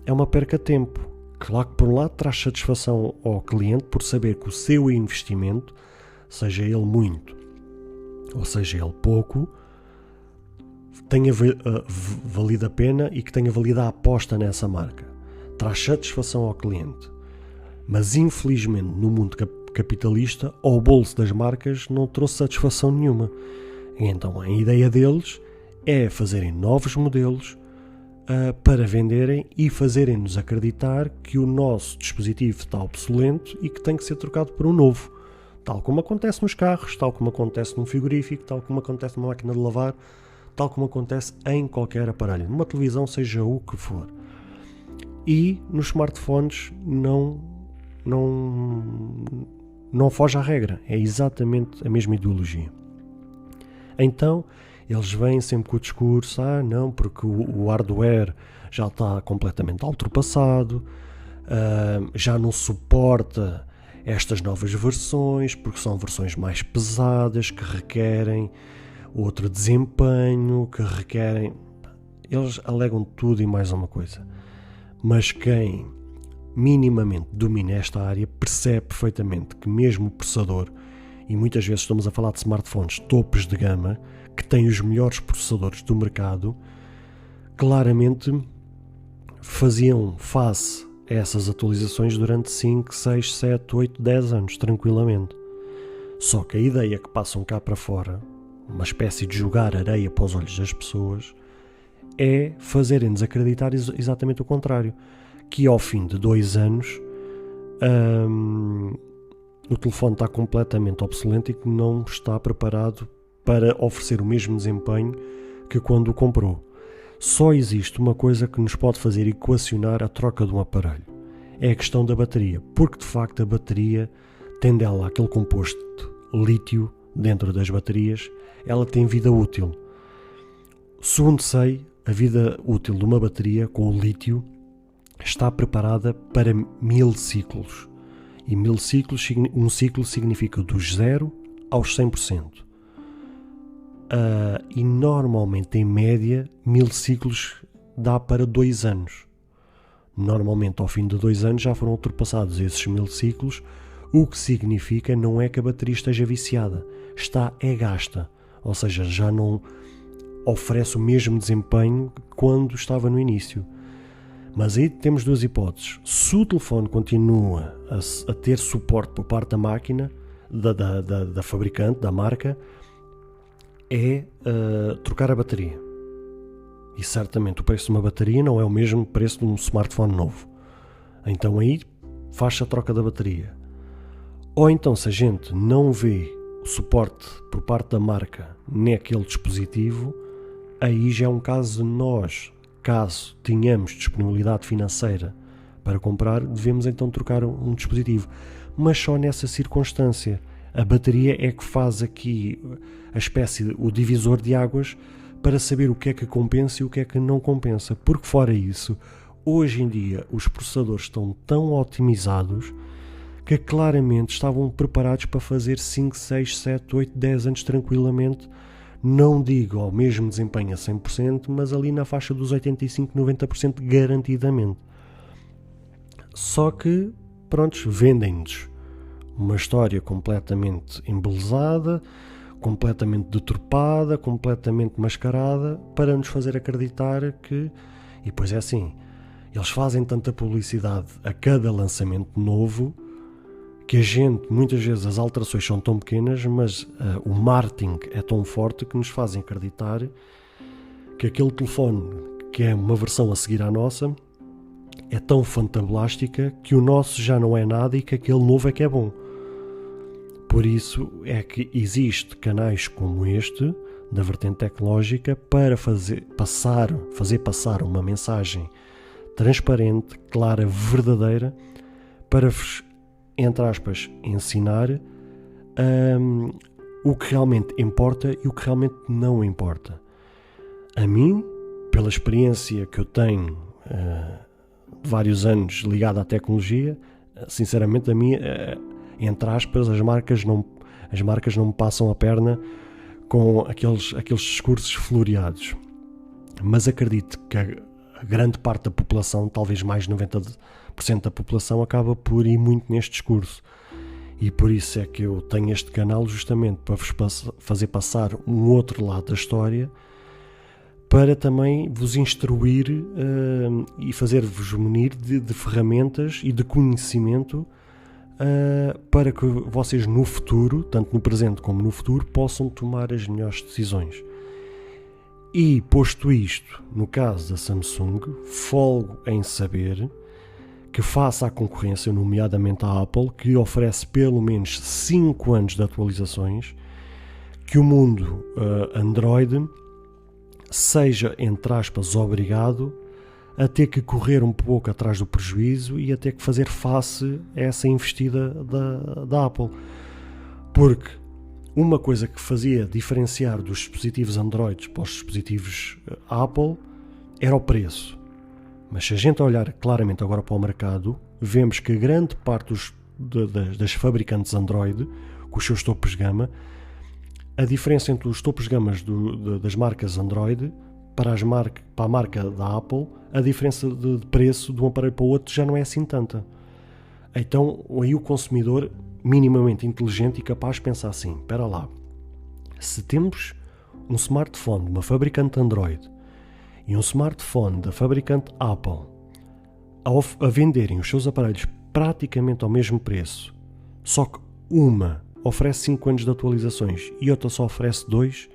é uma perca de tempo. Claro que por um lado traz satisfação ao cliente por saber que o seu investimento, seja ele muito ou seja ele pouco, tenha valido a pena e que tenha valido a aposta nessa marca. Traz satisfação ao cliente. Mas infelizmente no mundo capitalista, ao bolso das marcas não trouxe satisfação nenhuma. Então a ideia deles é fazerem novos modelos para venderem e fazerem-nos acreditar que o nosso dispositivo está obsoleto e que tem que ser trocado por um novo. Tal como acontece nos carros, tal como acontece num frigorífico, tal como acontece numa máquina de lavar, tal como acontece em qualquer aparelho, numa televisão, seja o que for. E nos smartphones não foge à regra, é exatamente a mesma ideologia. Então, eles vêm sempre com o discurso, não, porque o hardware já está completamente ultrapassado, já não suporta estas novas versões, porque são versões mais pesadas, que requerem outro desempenho, que requerem... Eles alegam tudo e mais uma coisa. Mas quem minimamente domina esta área percebe perfeitamente que mesmo o processador, e muitas vezes estamos a falar de smartphones topos de gama, que têm os melhores processadores do mercado, claramente faziam face a essas atualizações durante 5, 6, 7, 8, 10 anos, tranquilamente. Só que a ideia que passam cá para fora, uma espécie de jogar areia para os olhos das pessoas, é fazerem-nos acreditar exatamente o contrário, que ao fim de 2 anos o telefone está completamente obsoleto e que não está preparado para oferecer o mesmo desempenho que quando o comprou. Só existe uma coisa que nos pode fazer equacionar a troca de um aparelho. É a questão da bateria, porque de facto a bateria tem dela aquele composto lítio dentro das baterias, ela tem vida útil. Segundo sei, a vida útil de uma bateria com o lítio está preparada para 1000 ciclos. E 1000 ciclos, um ciclo significa dos 0 aos 100%. E normalmente, em média, 1000 ciclos dá para 2 anos. Normalmente, ao fim de 2 anos, já foram ultrapassados esses 1000 ciclos, o que significa não é que a bateria esteja viciada, é gasta, ou seja, já não oferece o mesmo desempenho que quando estava no início. Mas aí temos duas hipóteses. Se o telefone continua a ter suporte por parte da máquina, da fabricante, da marca, é trocar a bateria. E certamente o preço de uma bateria não é o mesmo preço de um smartphone novo. Então aí faz-se a troca da bateria. Ou então, se a gente não vê o suporte por parte da marca naquele dispositivo, aí já é um caso de nós, caso tenhamos disponibilidade financeira para comprar, devemos então trocar um dispositivo. Mas só nessa circunstância. A bateria é que faz aqui o divisor de águas para saber o que é que compensa e o que é que não compensa. Porque fora isso, hoje em dia os processadores estão tão otimizados que claramente estavam preparados para fazer 5, 6, 7, 8, 10 anos tranquilamente. Não digo ao mesmo desempenho a 100%, mas ali na faixa dos 85, 90% garantidamente. Só que, prontos, vendem-nos uma história completamente embelezada, completamente deturpada, completamente mascarada, para nos fazer acreditar que... E depois é assim, eles fazem tanta publicidade a cada lançamento novo que a gente, muitas vezes as alterações são tão pequenas, mas o marketing é tão forte que nos fazem acreditar que aquele telefone, que é uma versão a seguir à nossa, é tão fantablástica que o nosso já não é nada e que aquele novo é que é bom. Por isso é que existe canais como este, da vertente tecnológica, para fazer passar uma mensagem transparente, clara, verdadeira, para vos, entre aspas, ensinar o que realmente importa e o que realmente não importa. A mim, pela experiência que eu tenho de vários anos ligada à tecnologia, sinceramente a mim, entre aspas, as marcas não me passam a perna com aqueles discursos floreados. Mas acredito que a grande parte da população, talvez mais de 90% da população, acaba por ir muito neste discurso. E por isso é que eu tenho este canal, justamente para vos fazer passar um outro lado da história, para também vos instruir e fazer-vos munir de ferramentas e de conhecimento para que vocês no futuro, tanto no presente como no futuro, possam tomar as melhores decisões. E posto isto, no caso da Samsung, folgo em saber que, face à concorrência, nomeadamente à Apple, que oferece pelo menos 5 anos de atualizações, que o mundo Android seja, entre aspas, obrigado a ter que correr um pouco atrás do prejuízo e a ter que fazer face a essa investida da Apple. Porque uma coisa que fazia diferenciar dos dispositivos Android para os dispositivos Apple era o preço. Mas se a gente olhar claramente agora para o mercado, vemos que grande parte das fabricantes Android, com os seus topos de gama, a diferença entre os topos de gama das marcas Android para a marca da Apple, a diferença de preço de um aparelho para o outro já não é assim tanta. Então aí o consumidor minimamente inteligente e capaz de pensar assim, espera lá, se temos um smartphone de uma fabricante Android e um smartphone da fabricante Apple a venderem os seus aparelhos praticamente ao mesmo preço, só que uma oferece 5 anos de atualizações e outra só oferece 2,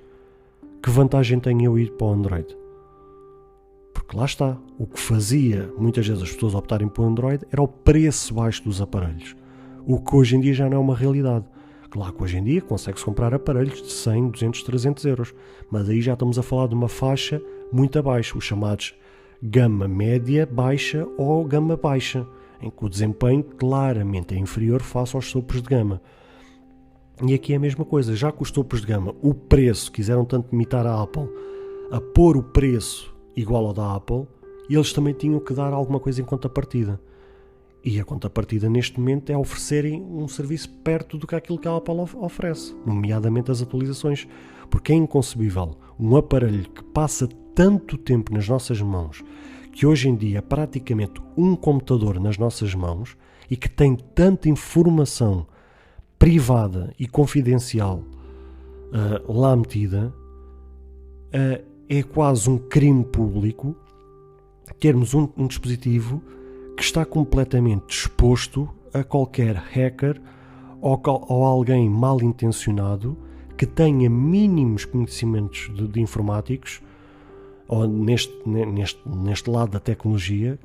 que vantagem tem eu ir para o Android? Porque lá está, o que fazia muitas vezes as pessoas optarem por Android era o preço baixo dos aparelhos, o que hoje em dia já não é uma realidade. Claro que hoje em dia consegue-se comprar aparelhos de 100, 200, 300 euros, mas aí já estamos a falar de uma faixa muito abaixo, os chamados gama média, baixa ou gama baixa, em que o desempenho claramente é inferior face aos topos de gama. E aqui é a mesma coisa, já que os topos de gama, o preço, quiseram tanto imitar a Apple, a pôr o preço igual ao da Apple, eles também tinham que dar alguma coisa em contrapartida. E a contrapartida neste momento é oferecerem um serviço perto do que aquilo que a Apple oferece, nomeadamente as atualizações. Porque é inconcebível um aparelho que passa tanto tempo nas nossas mãos, que hoje em dia é praticamente um computador nas nossas mãos e que tem tanta informação privada e confidencial lá metida, é quase um crime público termos um dispositivo que está completamente exposto a qualquer hacker ou alguém mal intencionado que tenha mínimos conhecimentos de informáticos, ou neste lado da tecnologia,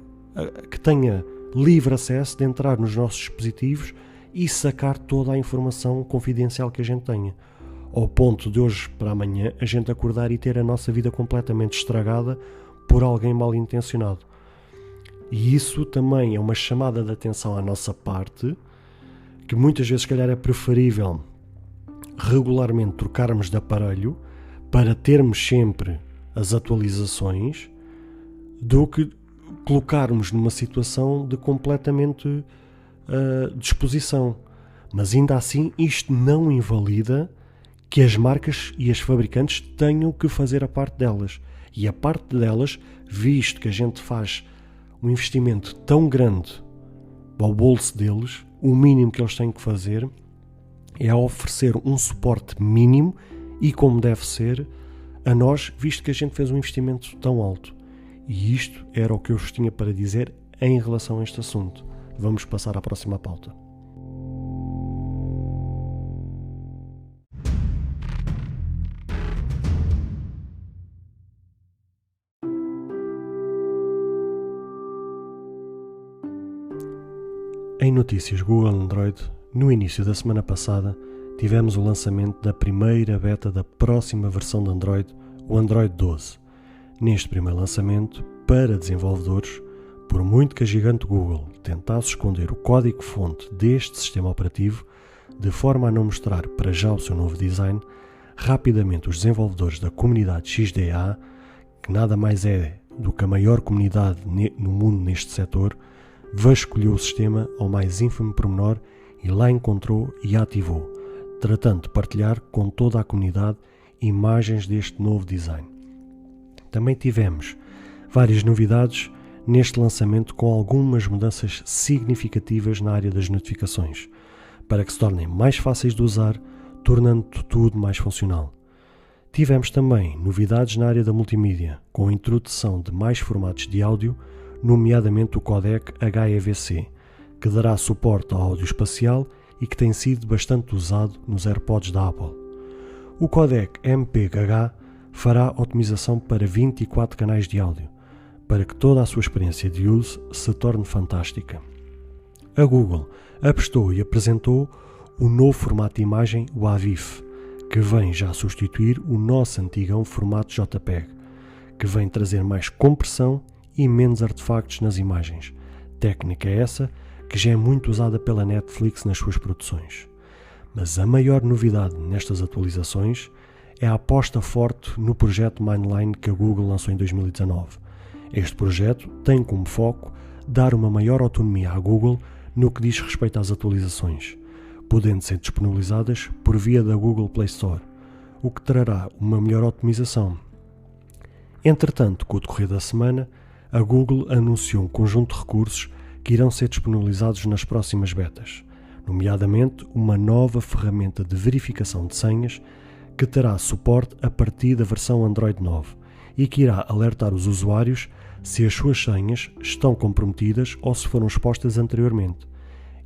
que tenha livre acesso de entrar nos nossos dispositivos e sacar toda a informação confidencial que a gente tenha, ao ponto de hoje para amanhã a gente acordar e ter a nossa vida completamente estragada por alguém mal intencionado. E isso também é uma chamada de atenção à nossa parte, que muitas vezes se calhar é preferível regularmente trocarmos de aparelho para termos sempre as atualizações do que colocarmos numa situação de completamente disposição. Mas ainda assim isto não invalida que as marcas e as fabricantes tenham que fazer a parte delas. E a parte delas, visto que a gente faz um investimento tão grande ao bolso deles, o mínimo que eles têm que fazer é oferecer um suporte mínimo e como deve ser a nós, visto que a gente fez um investimento tão alto. E isto era o que eu vos tinha para dizer em relação a este assunto. Vamos passar à próxima pauta. Em notícias Google Android, no início da semana passada, tivemos o lançamento da primeira beta da próxima versão de Android, o Android 12. Neste primeiro lançamento, para desenvolvedores, por muito que a gigante Google tentasse esconder o código-fonte deste sistema operativo, de forma a não mostrar para já o seu novo design, rapidamente os desenvolvedores da comunidade XDA, que nada mais é do que a maior comunidade no mundo neste setor, vasculhou o sistema ao mais ínfimo pormenor e lá encontrou e ativou, tratando de partilhar com toda a comunidade imagens deste novo design. Também tivemos várias novidades neste lançamento com algumas mudanças significativas na área das notificações, para que se tornem mais fáceis de usar, tornando tudo mais funcional. Tivemos também novidades na área da multimídia, com a introdução de mais formatos de áudio, nomeadamente o codec HEVC, que dará suporte ao áudio espacial e que tem sido bastante usado nos AirPods da Apple. O codec MPEG-H fará otimização para 24 canais de áudio, para que toda a sua experiência de uso se torne fantástica. A Google apostou e apresentou o novo formato de imagem, o AVIF, que vem já substituir o nosso antigão formato JPEG, que vem trazer mais compressão e menos artefactos nas imagens. Técnica essa que já é muito usada pela Netflix nas suas produções. Mas a maior novidade nestas atualizações é a aposta forte no projeto Mindline que a Google lançou em 2019. Este projeto tem como foco dar uma maior autonomia à Google no que diz respeito às atualizações, podendo ser disponibilizadas por via da Google Play Store, o que trará uma melhor otimização. Entretanto, com o decorrer da semana, a Google anunciou um conjunto de recursos que irão ser disponibilizados nas próximas betas, nomeadamente uma nova ferramenta de verificação de senhas que terá suporte a partir da versão Android 9 e que irá alertar os usuários se as suas senhas estão comprometidas ou se foram expostas anteriormente.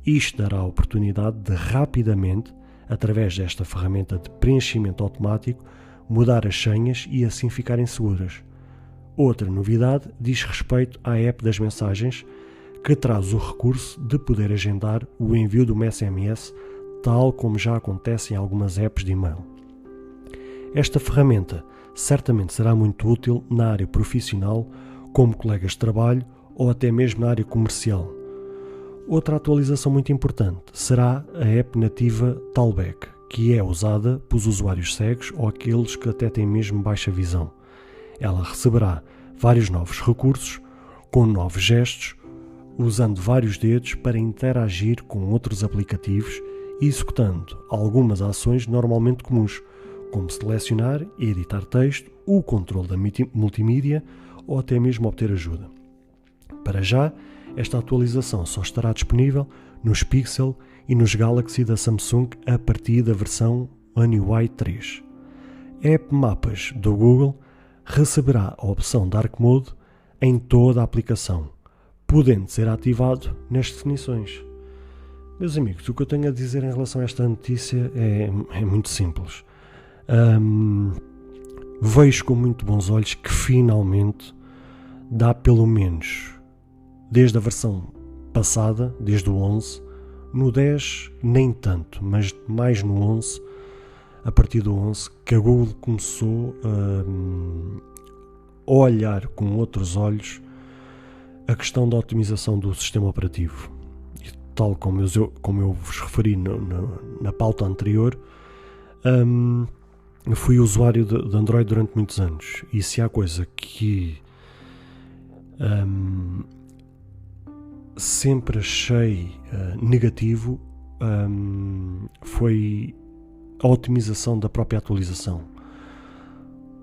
Isto dará a oportunidade de rapidamente, através desta ferramenta de preenchimento automático, mudar as senhas e assim ficarem seguras. Outra novidade diz respeito à app das mensagens, que traz o recurso de poder agendar o envio de uma SMS, tal como já acontece em algumas apps de e-mail. Esta ferramenta certamente será muito útil na área profissional, como colegas de trabalho ou até mesmo na área comercial. Outra atualização muito importante será a app nativa Talkback, que é usada pelos usuários cegos ou aqueles que até têm mesmo baixa visão. Ela receberá vários novos recursos, com novos gestos, usando vários dedos para interagir com outros aplicativos e executando algumas ações normalmente comuns, como selecionar e editar texto, o controle da multimídia ou até mesmo obter ajuda. Para já, esta atualização só estará disponível nos Pixel e nos Galaxy da Samsung a partir da versão One UI 3. A App Mapas do Google receberá a opção Dark Mode em toda a aplicação, podendo ser ativado nas definições. Meus amigos, o que eu tenho a dizer em relação a esta notícia é muito simples. Vejo com muito bons olhos que finalmente dá pelo menos, desde a versão passada, desde o 11, no 10 nem tanto, mas mais no 11, a partir do 11, que a Google começou a olhar com outros olhos a questão da otimização do sistema operativo. E tal como eu vos referi na pauta anterior, eu fui usuário de Android durante muitos anos, e se há coisa que sempre achei negativo, foi a otimização da própria atualização.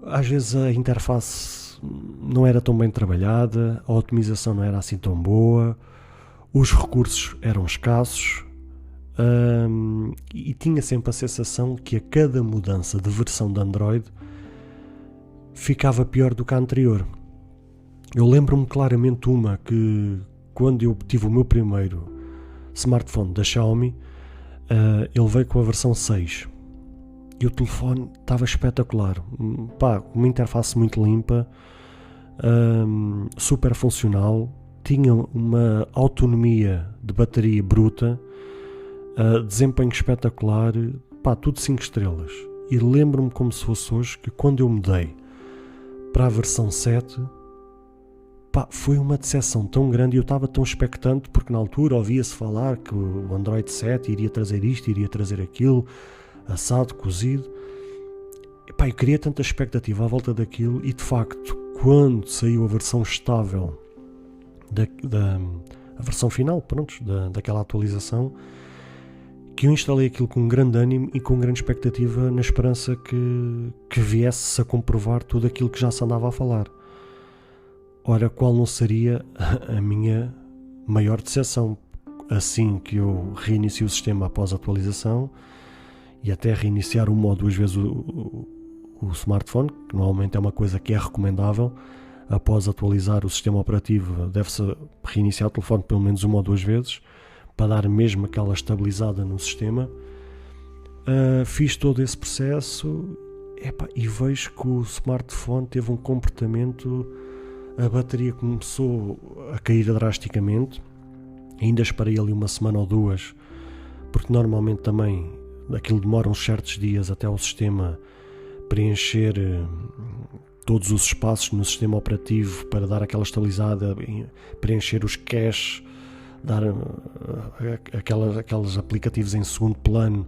Às vezes a interface não era tão bem trabalhada, a otimização não era assim tão boa, os recursos eram escassos, e tinha sempre a sensação que a cada mudança de versão de Android ficava pior do que a anterior. Eu lembro-me claramente uma que, quando eu tive o meu primeiro smartphone da Xiaomi, ele veio com a versão 6 e o telefone estava espetacular. Uma interface muito limpa, super funcional, tinha uma autonomia de bateria bruta, desempenho espetacular, tudo 5 estrelas. E lembro-me como se fosse hoje que, quando eu mudei para a versão 7, foi uma decepção tão grande, e eu estava tão expectante, porque na altura ouvia-se falar que o Android 7 iria trazer isto, iria trazer aquilo, assado, cozido. Eu queria tanta expectativa à volta daquilo, e de facto, quando saiu a versão estável, a versão final, daquela atualização, que eu instalei aquilo com um grande ânimo e com grande expectativa, na esperança que viesse a comprovar tudo aquilo que já se andava a falar. Ora, qual não seria a minha maior decepção? Assim que eu reinicio o sistema após a atualização, e até reiniciar uma ou duas vezes o smartphone, que normalmente é uma coisa que é recomendável, após atualizar o sistema operativo deve-se reiniciar o telefone pelo menos uma ou duas vezes, para dar mesmo aquela estabilizada no sistema. Fiz todo esse processo, e vejo que o smartphone teve um comportamento. A bateria começou a cair drasticamente. Ainda esperei ali uma semana ou duas, porque normalmente também aquilo demora uns certos dias até o sistema preencher todos os espaços no sistema operativo para dar aquela estabilizada, preencher os caches, dar aqueles aplicativos em segundo plano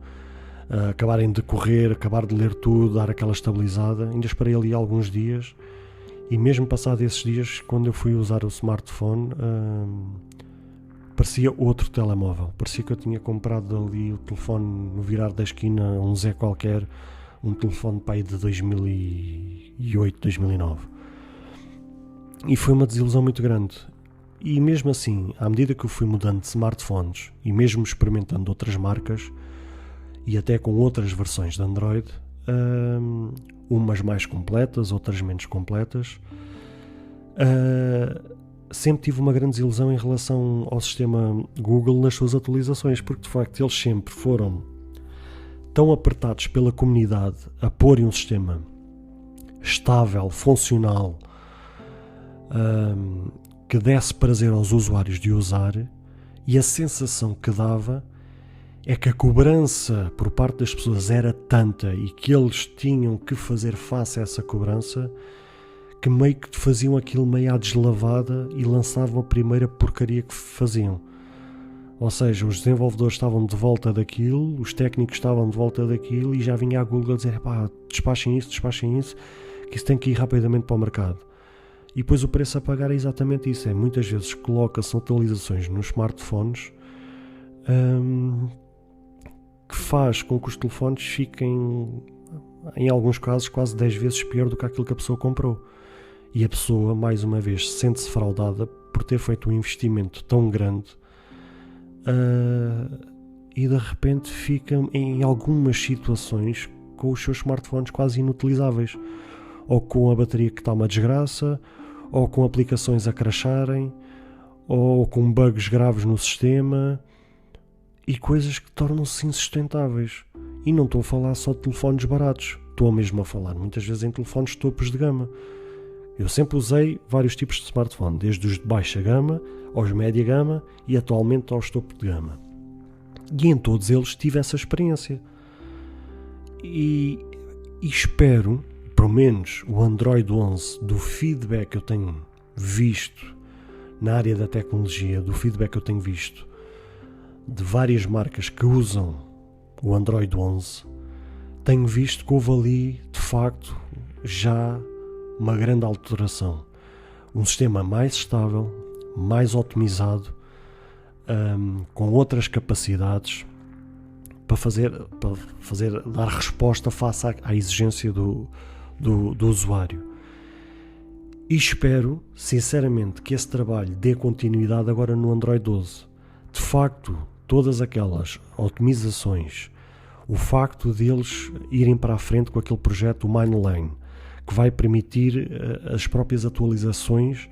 acabarem de correr, acabar de ler tudo, dar aquela estabilizada. Ainda esperei ali alguns dias. E mesmo passado esses dias, quando eu fui usar o smartphone, parecia outro telemóvel. Parecia que eu tinha comprado ali o telefone no virar da esquina, um Zé qualquer, um telefone de 2008, 2009. E foi uma desilusão muito grande. E mesmo assim, à medida que eu fui mudando de smartphones, e mesmo experimentando outras marcas, e até com outras versões de Android, umas mais completas, outras menos completas, sempre tive uma grande desilusão em relação ao sistema Google nas suas atualizações, porque de facto eles sempre foram tão apertados pela comunidade a porem um sistema estável, funcional, que desse prazer aos usuários de usar, e a sensação que dava é que a cobrança por parte das pessoas era tanta, e que eles tinham que fazer face a essa cobrança, que meio que faziam aquilo meio à deslavada e lançavam a primeira porcaria que faziam. Ou seja, os desenvolvedores estavam de volta daquilo, os técnicos estavam de volta daquilo, e já vinha a Google a dizer: despachem isso, que isso tem que ir rapidamente para o mercado. E depois o preço a pagar é exatamente isso. Muitas vezes coloca-se atualizações nos smartphones que faz com que os telefones fiquem, em alguns casos, quase 10 vezes pior do que aquilo que a pessoa comprou. E a pessoa, mais uma vez, sente-se fraudada por ter feito um investimento tão grande, e de repente fica em algumas situações com os seus smartphones quase inutilizáveis, ou com a bateria que está uma desgraça, ou com aplicações a crasharem, ou com bugs graves no sistema, e coisas que tornam-se insustentáveis. E não estou a falar só de telefones baratos, estou mesmo a falar muitas vezes em telefones topos de gama. Eu sempre usei vários tipos de smartphone, desde os de baixa gama, aos média gama e atualmente aos topo de gama. E em todos eles tive essa experiência. E espero, pelo menos o Android 11, do feedback que eu tenho visto na área da tecnologia, do feedback que eu tenho visto de várias marcas que usam o Android 11, tenho visto que houve ali, de facto, já uma grande alteração. Um sistema mais estável, mais otimizado, com outras capacidades para dar resposta face à exigência do usuário. E espero, sinceramente, que esse trabalho dê continuidade agora no Android 12. De facto, todas aquelas otimizações, o facto deles irem para a frente com aquele projeto, o MineLane, que vai permitir as próprias atualizações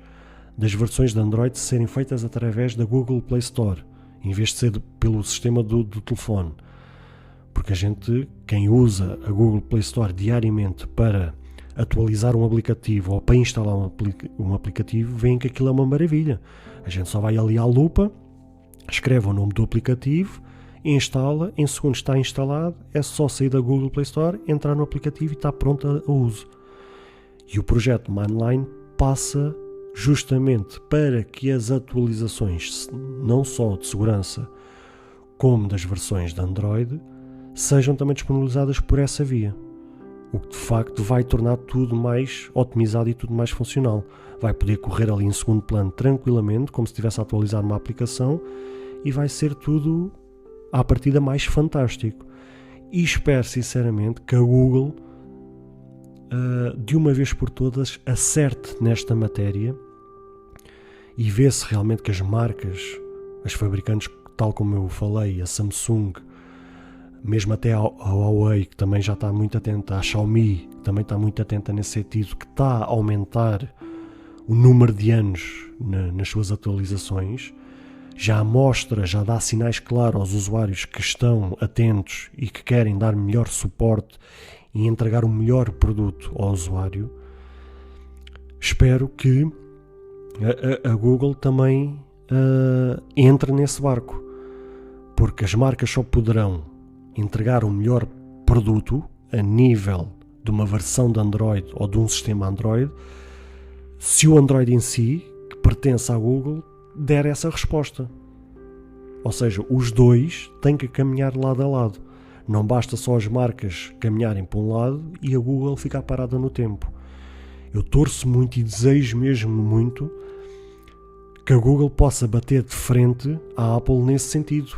das versões de Android serem feitas através da Google Play Store, em vez de ser pelo sistema do telefone. Porque quem usa a Google Play Store diariamente para atualizar um aplicativo ou para instalar um aplicativo, vê que aquilo é uma maravilha. A gente só vai ali à lupa, escreve o nome do aplicativo, instala, em segundos está instalado, é só sair da Google Play Store, entrar no aplicativo e está pronto a uso. E o projeto MineLane passa justamente para que as atualizações, não só de segurança, como das versões de Android, sejam também disponibilizadas por essa via. O que de facto vai tornar tudo mais otimizado e tudo mais funcional. Vai poder correr ali em segundo plano tranquilamente, como se estivesse a atualizar uma aplicação, e vai ser tudo à partida mais fantástico. E espero sinceramente que a Google de uma vez por todas acerte nesta matéria e vê se realmente que as marcas, as fabricantes, tal como eu falei, a Samsung, mesmo até a Huawei, que também já está muito atenta, a Xiaomi, que também está muito atenta nesse sentido, que está a aumentar o número de anos nas suas atualizações, já mostra, já dá sinais claros aos usuários que estão atentos e que querem dar melhor suporte e entregar um melhor produto ao usuário. Espero que a Google também entre nesse barco, porque as marcas só poderão entregar um melhor produto a nível de uma versão de Android ou de um sistema Android se o Android em si, que pertence à Google, der essa resposta. Ou seja, os dois têm que caminhar lado a lado. Não basta só as marcas caminharem para um lado e a Google ficar parada no tempo. Eu torço muito e desejo mesmo muito que a Google possa bater de frente à Apple nesse sentido.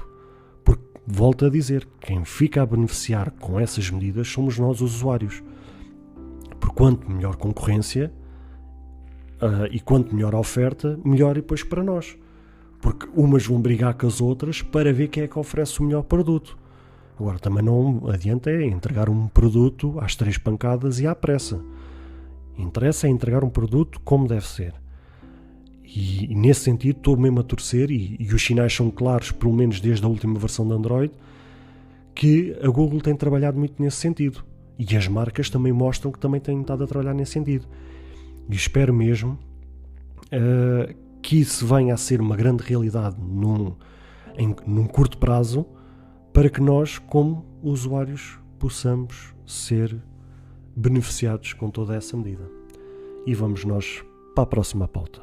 Porque, volto a dizer, quem fica a beneficiar com essas medidas somos nós, os usuários. Por quanto melhor concorrência e quanto melhor a oferta, melhor depois para nós. Porque umas vão brigar com as outras para ver quem é que oferece o melhor produto. Agora, também não adianta entregar um produto às 3 pancadas e à pressa. Interessa é entregar um produto como deve ser. E nesse sentido estou mesmo a torcer, e os sinais são claros, pelo menos desde a última versão de Android, que a Google tem trabalhado muito nesse sentido. E as marcas também mostram que também têm estado a trabalhar nesse sentido. E espero mesmo que isso venha a ser uma grande realidade num curto prazo, para que nós, como usuários, possamos ser beneficiados com toda essa medida. E vamos nós para a próxima pauta.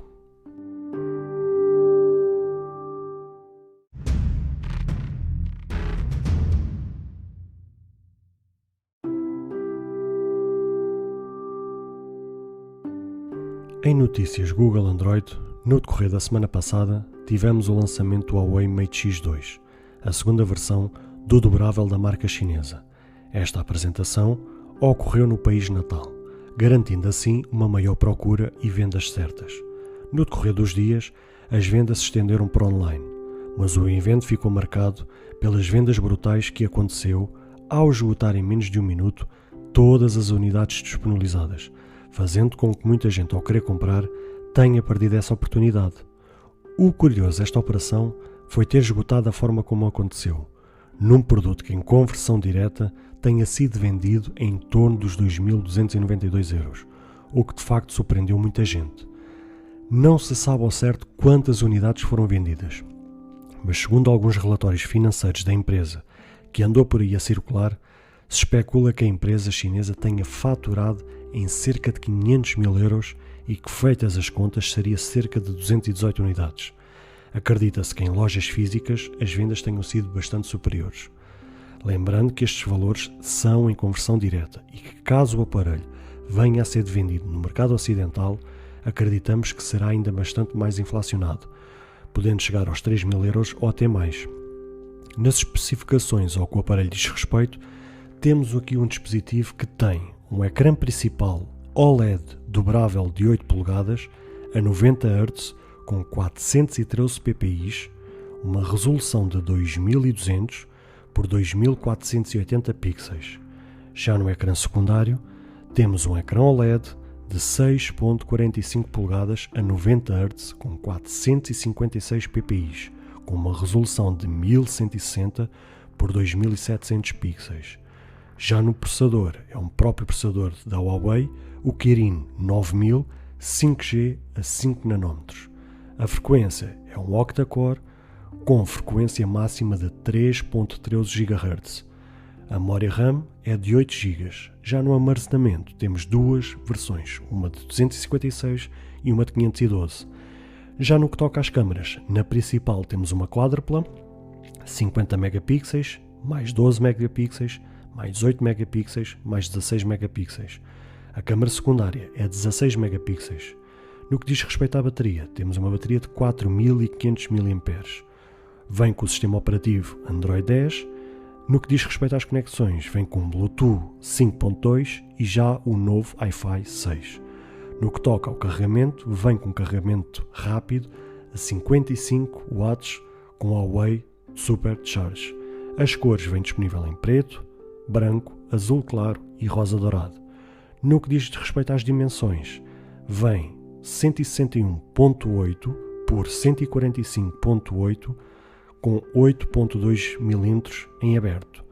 Em notícias Google Android, no decorrer da semana passada, tivemos o lançamento do Huawei Mate X2, a segunda versão do dobrável da marca chinesa. Esta apresentação ocorreu no país natal, garantindo assim uma maior procura e vendas certas. No decorrer dos dias, as vendas se estenderam para online, mas o evento ficou marcado pelas vendas brutais que aconteceu ao esgotar em menos de um minuto todas as unidades disponibilizadas, fazendo com que muita gente, ao querer comprar, tenha perdido essa oportunidade. O curioso desta operação foi ter esgotado da forma como aconteceu, num produto que em conversão direta tenha sido vendido em torno dos 2.292 €, o que de facto surpreendeu muita gente. Não se sabe ao certo quantas unidades foram vendidas, mas segundo alguns relatórios financeiros da empresa que andou por aí a circular, se especula que a empresa chinesa tenha faturado em cerca de 500 mil € e que, feitas as contas, seria cerca de 218 unidades. Acredita-se que em lojas físicas as vendas tenham sido bastante superiores. Lembrando que estes valores são em conversão direta e que, caso o aparelho venha a ser vendido no mercado ocidental, acreditamos que será ainda bastante mais inflacionado, podendo chegar aos 3.000 euros ou até mais. Nas especificações ao que o aparelho diz respeito, temos aqui um dispositivo que tem um ecrã principal OLED dobrável de 8 polegadas a 90 Hz com 413 ppi, uma resolução de 2200 por 2480 pixels. Já no ecrã secundário, temos um ecrã OLED de 6.45 polegadas a 90 Hz com 456 ppi, com uma resolução de 1160 por 2700 pixels. Já no processador, é um próprio processador da Huawei, o Kirin 9000 5G a 5 nanômetros. A frequência é um octa-core com frequência máxima de 3.13 GHz. A memória RAM é de 8 GB. Já no armazenamento temos duas versões, uma de 256 e uma de 512. Já no que toca às câmaras, na principal temos uma quádrupla, 50 megapixels, mais 12 megapixels, mais 18 megapixels, mais 16 megapixels. A câmara secundária é 16 megapixels. No que diz respeito à bateria, temos uma bateria de 4500 mAh. Vem com o sistema operativo Android 10. No que diz respeito às conexões, vem com Bluetooth 5.2 e já o novo Wi-Fi 6. No que toca ao carregamento, vem com carregamento rápido a 55 watts com Huawei Supercharge. As cores vêm disponível em preto, branco, azul claro e rosa dourado. No que diz respeito às dimensões, vem 161.8 por 145.8 com 8.2 mm em aberto.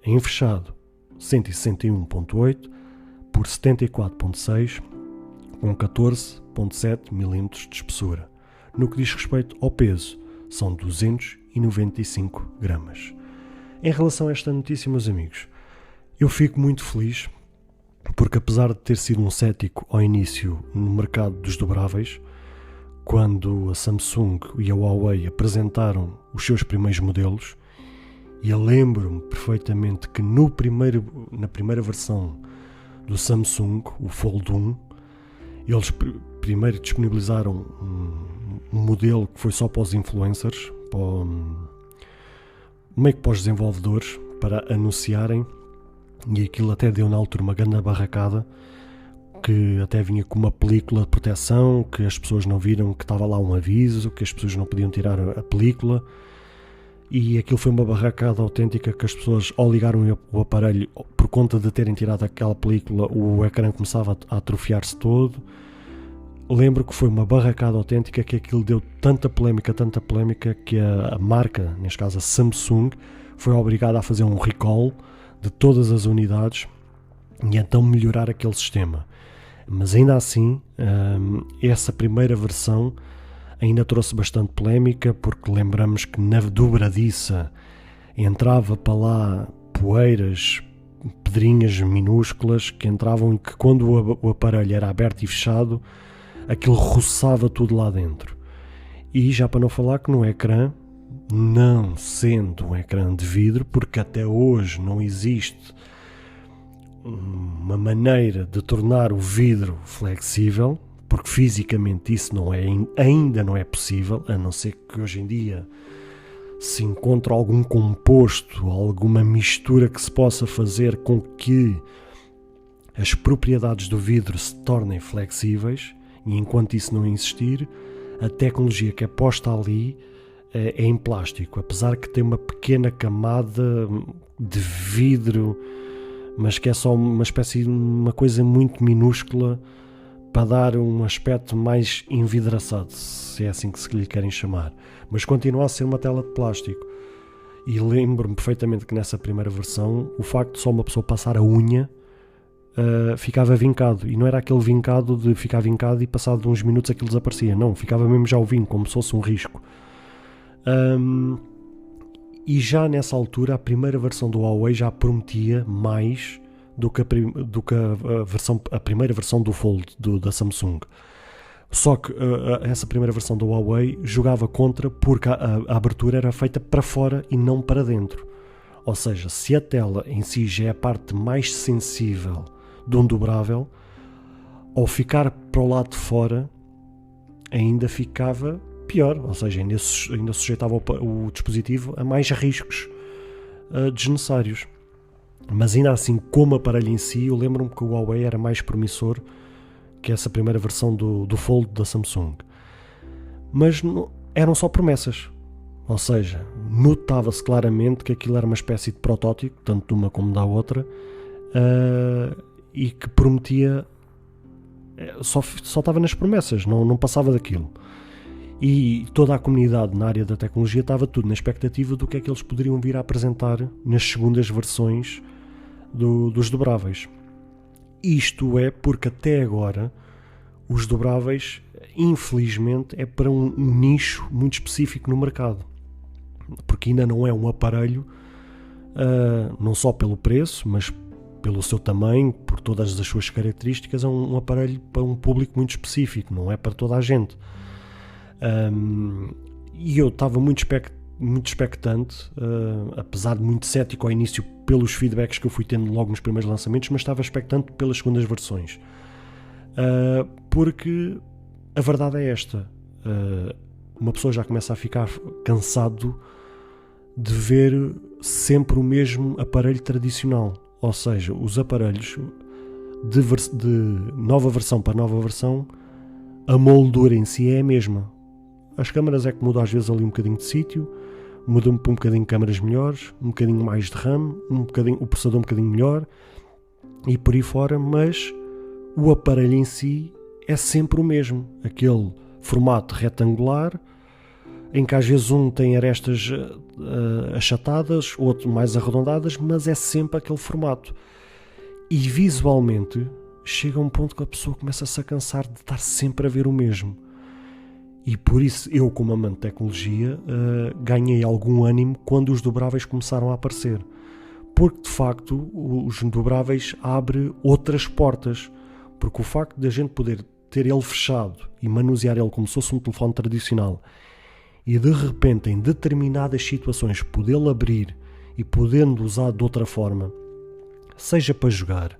Em fechado, 161.8 por 74.6 com 14.7 mm de espessura. No que diz respeito ao peso, são 295 gramas. Em relação a esta notícia, meus amigos, eu fico muito feliz porque, apesar de ter sido um cético ao início no mercado dos dobráveis, quando a Samsung e a Huawei apresentaram os seus primeiros modelos, e eu lembro-me perfeitamente que na primeira versão do Samsung, o Fold 1, eles primeiro disponibilizaram um modelo que foi só para os influencers, meio que para os desenvolvedores, para anunciarem, e aquilo até deu na altura uma grande barracada, que até vinha com uma película de proteção, que as pessoas não viram que estava lá um aviso, que as pessoas não podiam tirar a película, e aquilo foi uma barracada autêntica, que as pessoas, ao ligaram o aparelho, por conta de terem tirado aquela película, o ecrã começava a atrofiar-se todo. Lembro que foi uma barracada autêntica, que aquilo deu tanta polémica, que a marca, neste caso a Samsung, foi obrigada a fazer um recall de todas as unidades e então melhorar aquele sistema. Mas ainda assim, essa primeira versão ainda trouxe bastante polémica, porque lembramos que na dobradiça entrava para lá poeiras, pedrinhas minúsculas que entravam, e que quando o aparelho era aberto e fechado, aquilo roçava tudo lá dentro. E já para não falar que no ecrã, não sendo um ecrã de vidro, porque até hoje não existe uma maneira de tornar o vidro flexível, porque fisicamente isso ainda não é possível, a não ser que hoje em dia se encontre algum composto, alguma mistura que se possa fazer com que as propriedades do vidro se tornem flexíveis, e enquanto isso não existir, a tecnologia que é posta ali é em plástico, apesar que tem uma pequena camada de vidro, mas que é só uma espécie de uma coisa muito minúscula para dar um aspecto mais envidraçado, se é assim que se lhe querem chamar, mas continua a ser uma tela de plástico. E lembro-me perfeitamente que nessa primeira versão, o facto de só uma pessoa passar a unha ficava vincado, e não era aquele vincado de ficar vincado e passado uns minutos aquilo desaparecia, não, ficava mesmo já o vinco, como se fosse um risco. E já nessa altura a primeira versão do Huawei já prometia mais do que a primeira versão do Fold da Samsung. Só que essa primeira versão do Huawei jogava contra, porque a abertura era feita para fora e não para dentro. Ou seja, se a tela em si já é a parte mais sensível de um dobrável, ao ficar para o lado de fora ainda ficava pior, ou seja, ainda sujeitava o dispositivo a mais riscos desnecessários. Mas ainda assim, como aparelho em si, eu lembro-me que o Huawei era mais promissor que essa primeira versão do Fold da Samsung. Mas não, eram só promessas. Ou seja, notava-se claramente que aquilo era uma espécie de protótipo, tanto de uma como da outra, e que prometia, só estava nas promessas, não passava daquilo. E toda a comunidade na área da tecnologia estava tudo na expectativa do que é que eles poderiam vir a apresentar nas segundas versões dos dobráveis. Isto é porque até agora os dobráveis, infelizmente, é para um nicho muito específico no mercado, porque ainda não é um aparelho, não só pelo preço, mas pelo seu tamanho, por todas as suas características, é um aparelho para um público muito específico, não é para toda a gente. E eu estava muito expectante, apesar de muito cético ao início pelos feedbacks que eu fui tendo logo nos primeiros lançamentos, mas estava expectante pelas segundas versões, porque a verdade é esta: uma pessoa já começa a ficar cansado de ver sempre o mesmo aparelho tradicional, ou seja, os aparelhos de nova versão para nova versão, a moldura em si é a mesma. As câmaras é que mudam às vezes ali um bocadinho de sítio, mudam para um bocadinho de câmaras melhores, um bocadinho mais de RAM, o processador um bocadinho melhor e por aí fora, mas o aparelho em si é sempre o mesmo. Aquele formato retangular, em que às vezes um tem arestas achatadas, outro mais arredondadas, mas é sempre aquele formato. E visualmente chega a um ponto que a pessoa começa-se a cansar de estar sempre a ver o mesmo. E por isso eu, como amante de tecnologia, ganhei algum ânimo quando os dobráveis começaram a aparecer. Porque de facto os dobráveis abrem outras portas. Porque o facto de a gente poder ter ele fechado e manusear ele como se fosse um telefone tradicional, e de repente em determinadas situações podê-lo abrir e podendo usar de outra forma, seja para jogar,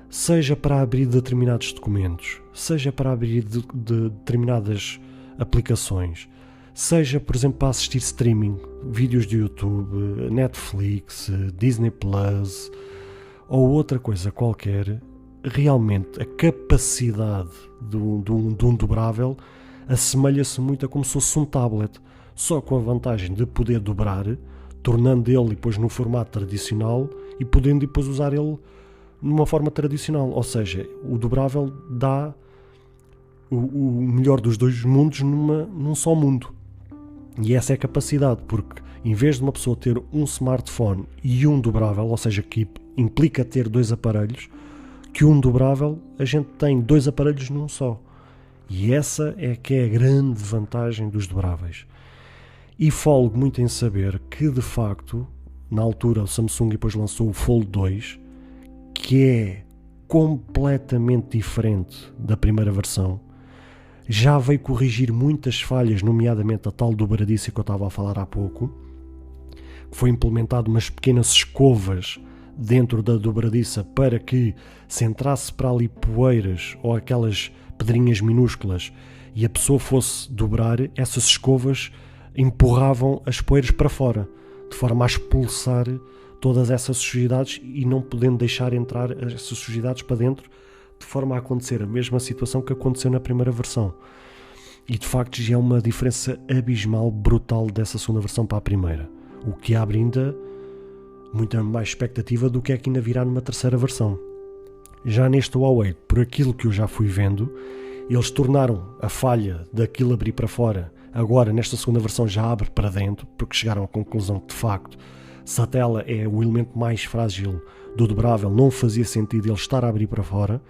seja para abrir determinados documentos, seja para abrir de determinadas aplicações, seja, por exemplo, para assistir streaming, vídeos de YouTube, Netflix, Disney Plus ou outra coisa qualquer, realmente a capacidade de um dobrável assemelha-se muito a como se fosse um tablet, só com a vantagem de poder dobrar, tornando ele depois no formato tradicional e podendo depois usar ele numa forma tradicional. Ou seja, o dobrável dá o melhor dos dois mundos num só mundo. E essa é a capacidade, porque em vez de uma pessoa ter um smartphone e um dobrável, ou seja, que implica ter dois aparelhos, que um dobrável a gente tem dois aparelhos num só. E essa é que é a grande vantagem dos dobráveis. E folgo muito em saber que, de facto, na altura o Samsung depois lançou o Fold 2, que é completamente diferente da primeira versão. Já veio corrigir muitas falhas, nomeadamente a tal dobradiça que eu estava a falar há pouco. Foi implementado umas pequenas escovas dentro da dobradiça para que, se entrasse para ali poeiras ou aquelas pedrinhas minúsculas e a pessoa fosse dobrar, essas escovas empurravam as poeiras para fora, de forma a expulsar todas essas sujidades e não podendo deixar entrar essas sujidades para dentro, de forma a acontecer a mesma situação que aconteceu na primeira versão. E de facto já é uma diferença abismal, brutal dessa segunda versão para a primeira, o que abre ainda muita mais expectativa do que é que ainda virá numa terceira versão. Já neste Huawei, por aquilo que eu já fui vendo, eles tornaram a falha daquilo abrir para fora, agora nesta segunda versão já abre para dentro, porque chegaram à conclusão que de facto, se a tela é o elemento mais frágil do dobrável, não fazia sentido ele estar a abrir para fora,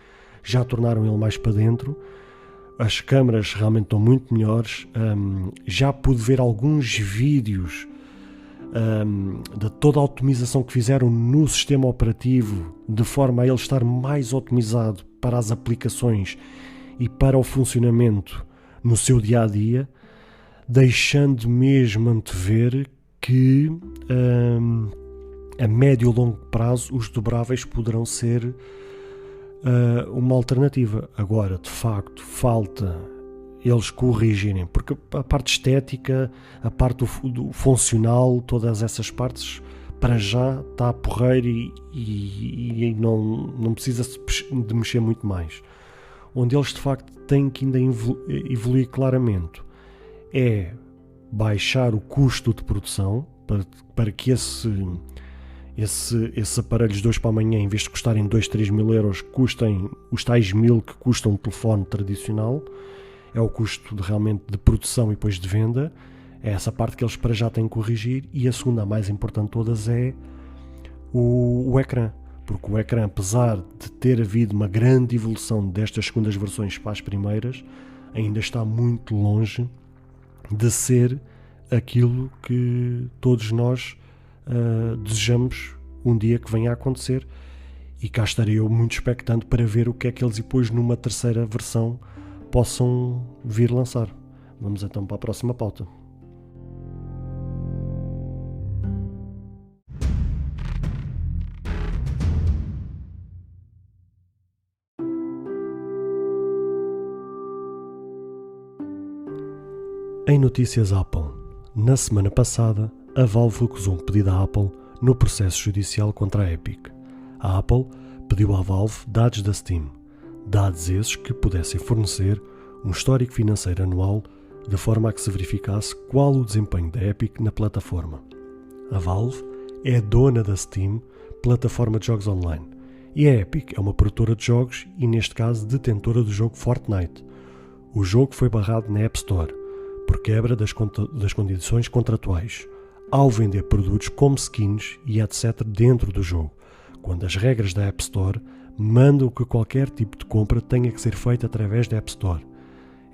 já tornaram ele mais para dentro. As câmaras realmente estão muito melhores. Já pude ver alguns vídeos de toda a otimização que fizeram no sistema operativo, de forma a ele estar mais otimizado para as aplicações e para o funcionamento no seu dia-a-dia, deixando mesmo antever que a médio e longo prazo os dobráveis poderão ser uma alternativa. Agora, de facto, falta eles corrigirem, porque a parte estética, a parte do funcional, todas essas partes, para já está a porreiro e não precisa de mexer muito mais. Onde eles de facto têm que ainda evoluir claramente é baixar o custo de produção para que esses aparelhos de hoje para amanhã, em vez de custarem 2, 3 mil euros, custem os tais 1000 que custa um telefone tradicional. É o custo realmente de produção e depois de venda. É essa parte que eles para já têm que corrigir. E a segunda, a mais importante de todas, é o ecrã. Porque o ecrã, apesar de ter havido uma grande evolução destas segundas versões para as primeiras, ainda está muito longe de ser aquilo que todos nós desejamos um dia que venha a acontecer. E cá estarei eu muito expectante para ver o que é que eles depois numa terceira versão possam vir lançar. Vamos então para a próxima pauta. Em notícias Apple, na semana passada, a Valve recusou um pedido à Apple no processo judicial contra a Epic. A Apple pediu à Valve dados da Steam, dados esses que pudessem fornecer um histórico financeiro anual de forma a que se verificasse qual o desempenho da Epic na plataforma. A Valve é dona da Steam, plataforma de jogos online, e a Epic é uma produtora de jogos e, neste caso, detentora do jogo Fortnite. O jogo foi barrado na App Store por quebra das condições contratuais, ao vender produtos como skins e etc. dentro do jogo, quando as regras da App Store mandam que qualquer tipo de compra tenha que ser feita através da App Store.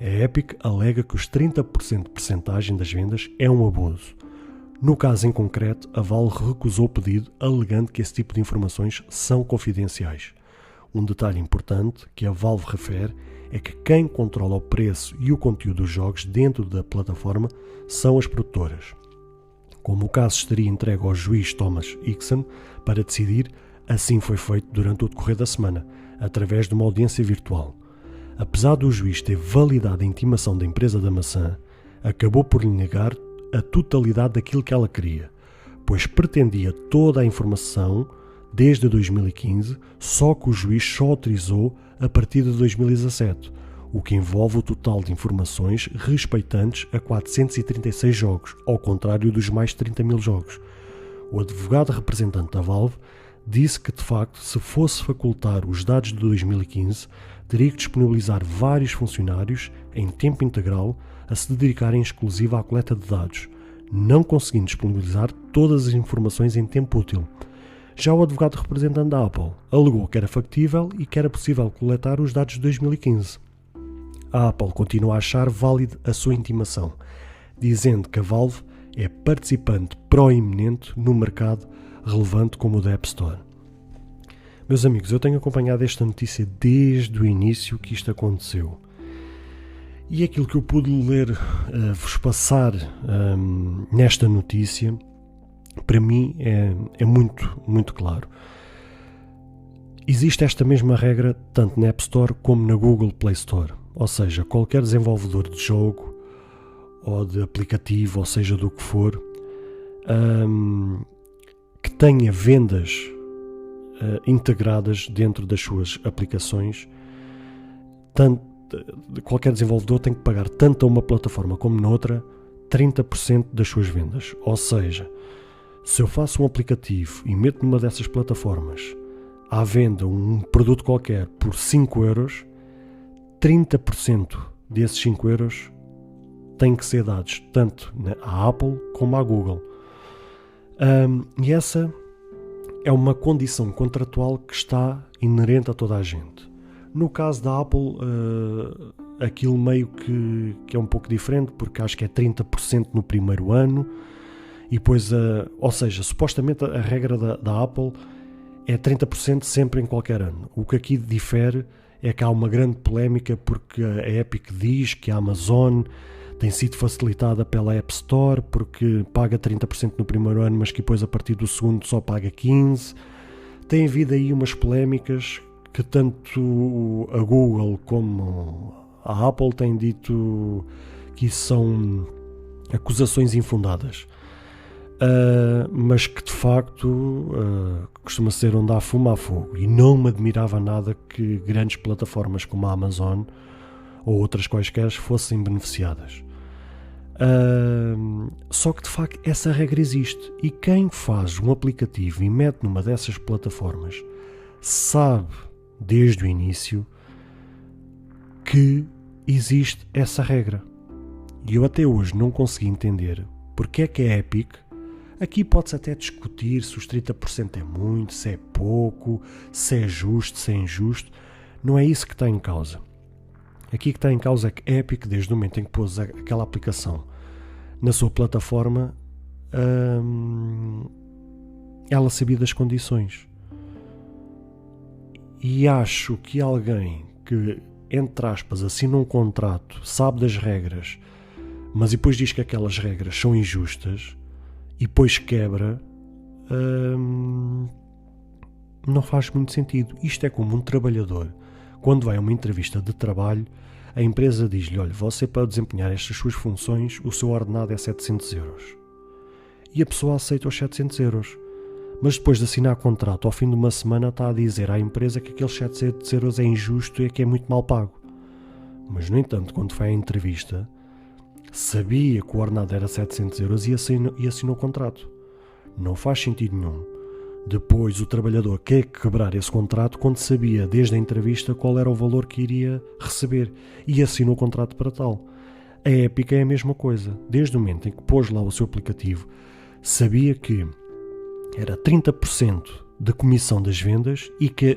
A Epic alega que os 30% de percentagem das vendas é um abuso. No caso em concreto, a Valve recusou o pedido, alegando que esse tipo de informações são confidenciais. Um detalhe importante que a Valve refere é que quem controla o preço e o conteúdo dos jogos dentro da plataforma são as produtoras. Como o caso estaria entregue ao juiz Thomas Hickson para decidir, assim foi feito durante o decorrer da semana, através de uma audiência virtual. Apesar do juiz ter validado a intimação da empresa da maçã, acabou por lhe negar a totalidade daquilo que ela queria, pois pretendia toda a informação desde 2015, só que o juiz só autorizou a partir de 2017, o que envolve o total de informações respeitantes a 436 jogos, ao contrário dos mais de 30 mil jogos. O advogado representante da Valve disse que, de facto, se fosse facultar os dados de 2015, teria que disponibilizar vários funcionários em tempo integral a se dedicarem exclusiva à coleta de dados, não conseguindo disponibilizar todas as informações em tempo útil. Já o advogado representante da Apple alegou que era factível e que era possível coletar os dados de 2015. A Apple continua a achar válida a sua intimação, dizendo que a Valve é participante proeminente no mercado relevante como o da App Store. Meus amigos, eu tenho acompanhado esta notícia desde o início que isto aconteceu. E aquilo que eu pude ler, vos passar nesta notícia, para mim é muito, muito claro. Existe esta mesma regra tanto na App Store como na Google Play Store. Ou seja, qualquer desenvolvedor de jogo ou de aplicativo, ou seja, do que for, que tenha vendas integradas dentro das suas aplicações, qualquer desenvolvedor tem que pagar tanto a uma plataforma como noutra 30% das suas vendas. Ou seja, se eu faço um aplicativo e meto numa dessas plataformas à venda um produto qualquer por 5 euros, 30% desses 5 euros têm que ser dados tanto à Apple como à Google. E essa é uma condição contratual que está inerente a toda a gente. No caso da Apple, aquilo meio que é um pouco diferente, porque acho que é 30% no primeiro ano, e depois, ou seja, supostamente a regra da Apple é 30% sempre em qualquer ano. O que aqui difere é que há uma grande polémica porque a Epic diz que a Amazon tem sido facilitada pela App Store, porque paga 30% no primeiro ano, mas que depois a partir do segundo só paga 15%. Tem havido aí umas polémicas que tanto a Google como a Apple têm dito que isso são acusações infundadas. Mas que de facto costuma ser onde há fumo há fogo, e não me admirava nada que grandes plataformas como a Amazon ou outras quaisquer fossem beneficiadas. Só que de facto essa regra existe, e quem faz um aplicativo e mete numa dessas plataformas sabe desde o início que existe essa regra. E eu até hoje não consegui entender porque é que a Epic, aqui pode-se até discutir se os 30% é muito, se é pouco, se é justo, se é injusto. Não é isso que está em causa. Aqui que está em causa é que a Epic, desde o momento em que pôs aquela aplicação na sua plataforma, ela sabia das condições. E acho que alguém que, entre aspas, assina um contrato, sabe das regras, mas depois diz que aquelas regras são injustas e depois quebra, não faz muito sentido. Isto é como um trabalhador, quando vai a uma entrevista de trabalho, a empresa diz-lhe: olha, você, para desempenhar estas suas funções, o seu ordenado é 700 euros. E a pessoa aceita os 700 euros. Mas depois de assinar contrato, ao fim de uma semana, está a dizer à empresa que aqueles 700 euros é injusto e que é muito mal pago. Mas, no entanto, quando foi à entrevista, sabia que o ordenado era 700 euros e assinou o contrato. Não faz sentido nenhum. Depois o trabalhador quer quebrar esse contrato quando sabia desde a entrevista qual era o valor que iria receber e assinou o contrato para tal. A Epic é a mesma coisa. Desde o momento em que pôs lá o seu aplicativo, sabia que era 30% de comissão das vendas e que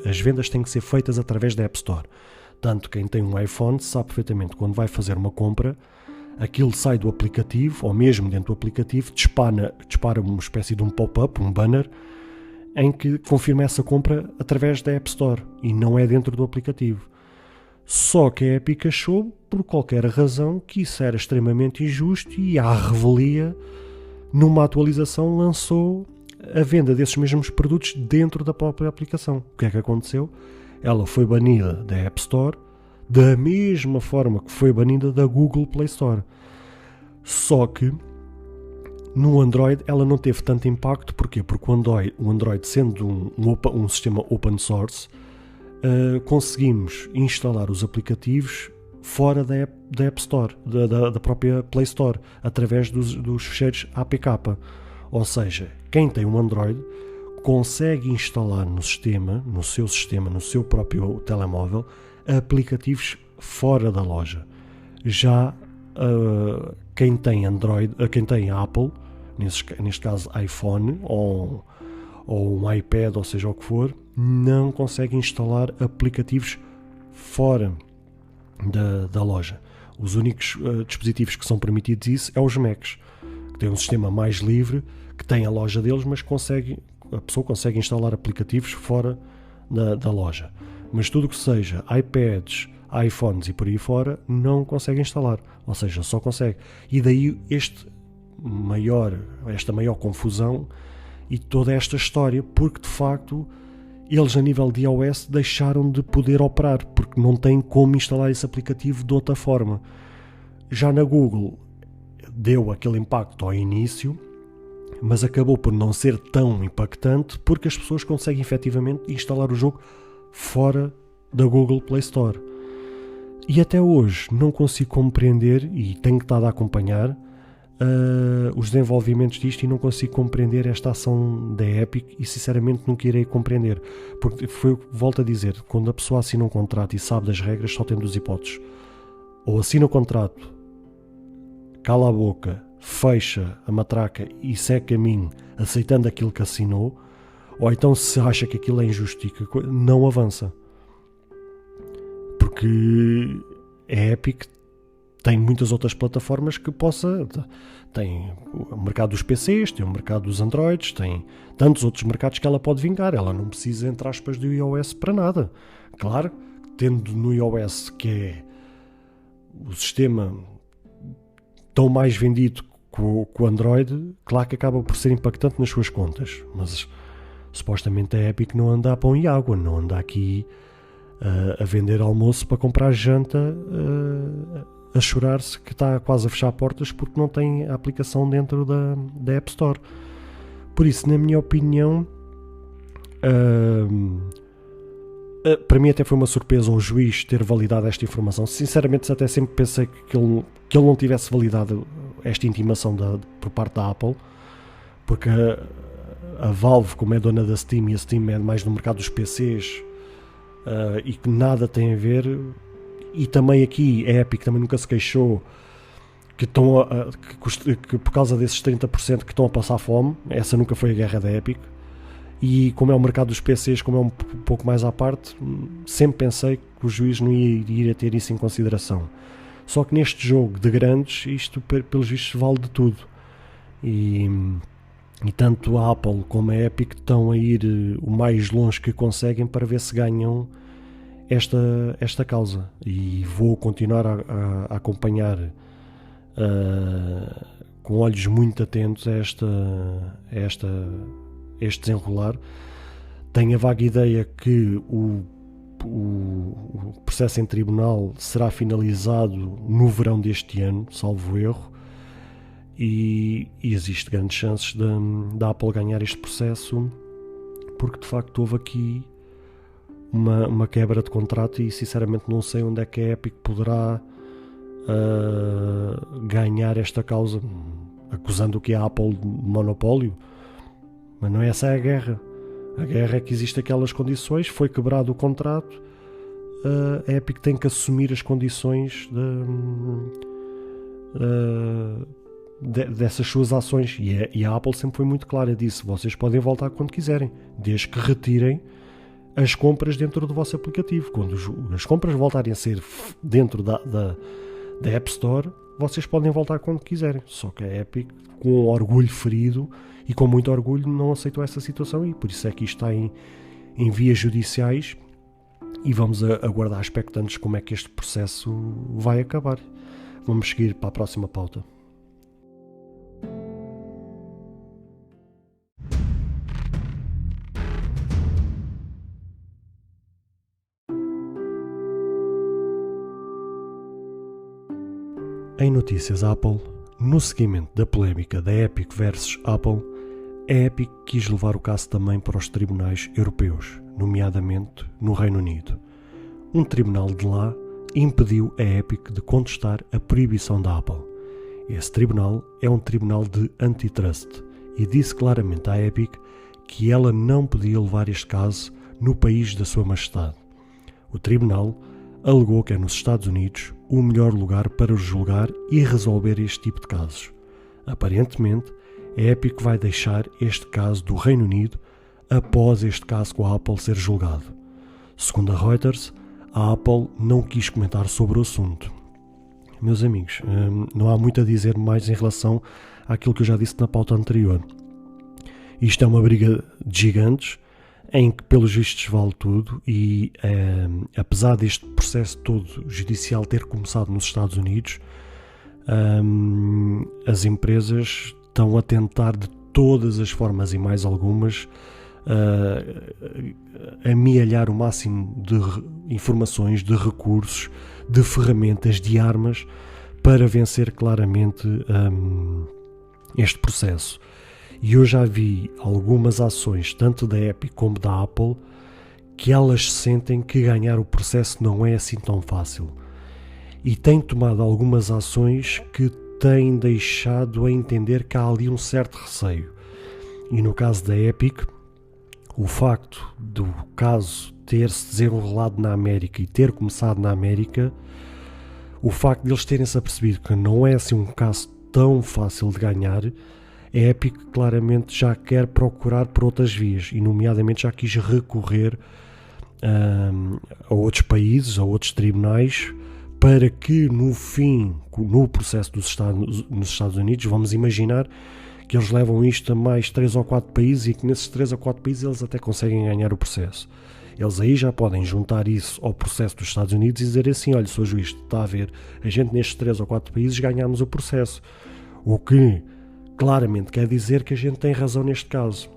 as vendas têm que ser feitas através da App Store. Tanto quem tem um iPhone sabe perfeitamente quando vai fazer uma compra, aquilo sai do aplicativo, ou mesmo dentro do aplicativo, dispara uma espécie de um pop-up, um banner, em que confirma essa compra através da App Store e não é dentro do aplicativo. Só que a Epic achou, por qualquer razão, que isso era extremamente injusto e, à revelia, numa atualização, lançou a venda desses mesmos produtos dentro da própria aplicação. O que é que aconteceu? Ela foi banida da App Store, da mesma forma que foi banida da Google Play Store. Só que no Android ela não teve tanto impacto. Porquê? Porque o Android sendo um sistema open source, conseguimos instalar os aplicativos fora da App Store, da própria Play Store, através dos fecheiros APK. Ou seja, quem tem um Android consegue instalar no seu próprio telemóvel, aplicativos fora da loja. Já quem tem Android, quem tem Apple, neste caso iPhone ou um iPad, ou seja o que for, não consegue instalar aplicativos fora da loja. Os únicos dispositivos que são permitidos isso é os Macs, que têm um sistema mais livre, que tem a loja deles, mas a pessoa consegue instalar aplicativos fora da loja. Mas tudo o que seja iPads, iPhones e por aí fora, não consegue instalar. Ou seja, só consegue. E daí esta maior confusão e toda esta história, porque de facto eles a nível de iOS deixaram de poder operar, porque não têm como instalar esse aplicativo de outra forma. Já na Google deu aquele impacto ao início, mas acabou por não ser tão impactante, porque as pessoas conseguem efetivamente instalar o jogo fora da Google Play Store. E até hoje não consigo compreender, e tenho estado a acompanhar os desenvolvimentos disto, e não consigo compreender esta ação da Epic, e sinceramente nunca irei compreender, porque volto a dizer, quando a pessoa assina um contrato e sabe das regras, só tem duas hipóteses: ou assina o contrato, cala a boca, fecha a matraca e segue caminho aceitando aquilo que assinou, ou então, se acha que aquilo é injusto e que não avança. Porque a Epic tem muitas outras plataformas que tem o mercado dos PCs, tem o mercado dos Androids, tem tantos outros mercados que ela pode vingar. Ela não precisa, entre aspas, do iOS para nada. Claro, tendo no iOS, que é o sistema tão mais vendido com o Android, claro que acaba por ser impactante nas suas contas, mas supostamente a Epic não anda a pão e água, não anda aqui a vender almoço para comprar janta, a chorar-se que está quase a fechar portas porque não tem a aplicação dentro da App Store. Por isso, na minha opinião, para mim até foi uma surpresa o juiz ter validado esta informação. Sinceramente, até sempre pensei que ele não tivesse validado esta intimação por parte da Apple, porque a Valve, como é dona da Steam, e a Steam é mais no mercado dos PCs, e que nada tem a ver, e também aqui a Epic também nunca se queixou que por causa desses 30% que estão a passar fome. Essa nunca foi a guerra da Epic. E como é o mercado dos PCs, como é um pouco mais à parte, sempre pensei que o juiz não iria ter isso em consideração. Só que neste jogo de grandes, isto pelos vistos vale de tudo. E tanto a Apple como a Epic estão a ir o mais longe que conseguem para ver se ganham esta causa. E vou continuar a acompanhar com olhos muito atentos a este desenrolar. Tenho a vaga ideia que o processo em tribunal será finalizado no verão deste ano, salvo erro, e existe grandes chances da Apple ganhar este processo, porque de facto houve aqui uma quebra de contrato e sinceramente não sei onde é que a Epic poderá ganhar esta causa, acusando que a Apple de monopólio. Mas não é essa a guerra. A guerra é que existem aquelas condições, foi quebrado o contrato, a Epic tem que assumir as condições dessas suas ações. E a Apple sempre foi muito clara disso: vocês podem voltar quando quiserem, desde que retirem as compras dentro do vosso aplicativo. Quando as compras voltarem a ser dentro da App Store, vocês podem voltar quando quiserem. Só que a Epic, com orgulho ferido e com muito orgulho, não aceitou essa situação, e por isso é que isto está em vias judiciais, e vamos aguardar expectantes como é que este processo vai acabar. Vamos seguir para a próxima pauta. Em notícias Apple, no seguimento da polémica da Epic versus Apple, a Epic quis levar o caso também para os tribunais europeus, nomeadamente no Reino Unido. Um tribunal de lá impediu a Epic de contestar a proibição da Apple. Esse tribunal é um tribunal de antitrust e disse claramente à Epic que ela não podia levar este caso no país da sua majestade. O tribunal alegou que é nos Estados Unidos o melhor lugar para julgar e resolver este tipo de casos. Aparentemente, a Epic vai deixar este caso do Reino Unido após este caso com a Apple ser julgado. Segundo a Reuters, a Apple não quis comentar sobre o assunto. Meus amigos, não há muito a dizer mais em relação àquilo que eu já disse na pauta anterior. Isto é uma briga de gigantes, em que pelos vistos vale tudo, e apesar deste processo todo judicial ter começado nos Estados Unidos, as empresas estão a tentar de todas as formas e mais algumas amealhar o máximo de informações, de recursos, de ferramentas, de armas para vencer claramente este processo. E eu já vi algumas ações, tanto da Epic como da Apple, que elas sentem que ganhar o processo não é assim tão fácil. E têm tomado algumas ações que têm deixado a entender que há ali um certo receio. E no caso da Epic, o facto do caso ter-se desenrolado na América e ter começado na América, o facto de eles terem-se apercebido que não é assim um caso tão fácil de ganhar, a Epic claramente já quer procurar por outras vias, e nomeadamente já quis recorrer a outros países, a outros tribunais, para que no fim, no processo nos Estados Unidos, vamos imaginar que eles levam isto a mais 3 ou 4 países e que nesses 3 ou 4 países eles até conseguem ganhar o processo. Eles aí já podem juntar isso ao processo dos Estados Unidos e dizer assim, olha, Sr. Juiz, está a ver, a gente nestes 3 ou 4 países ganhámos o processo. O que claramente quer dizer que a gente tem razão neste caso.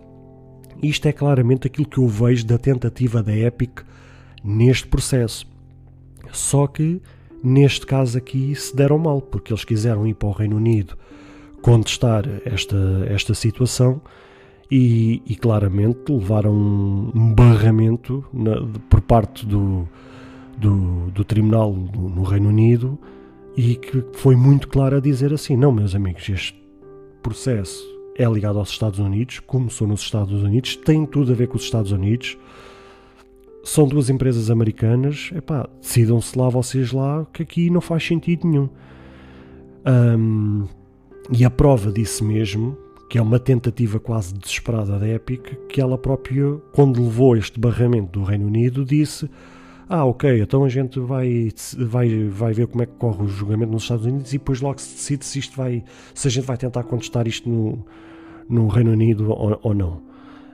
Isto é claramente aquilo que eu vejo da tentativa da Epic neste processo. Só que, neste caso aqui, se deram mal, porque eles quiseram ir para o Reino Unido contestar esta situação e claramente levaram um barramento por parte do tribunal no Reino Unido, e que foi muito claro a dizer assim, não, meus amigos, este processo é ligado aos Estados Unidos, começou nos Estados Unidos, tem tudo a ver com os Estados Unidos, são 2 empresas americanas, decidam-se lá vocês lá, que aqui não faz sentido nenhum. E a prova disso mesmo, que é uma tentativa quase desesperada da Epic, que ela própria, quando levou este barramento do Reino Unido, disse, ok, então a gente vai ver como é que corre o julgamento nos Estados Unidos e depois logo se decide se a gente vai tentar contestar isto no Reino Unido ou não.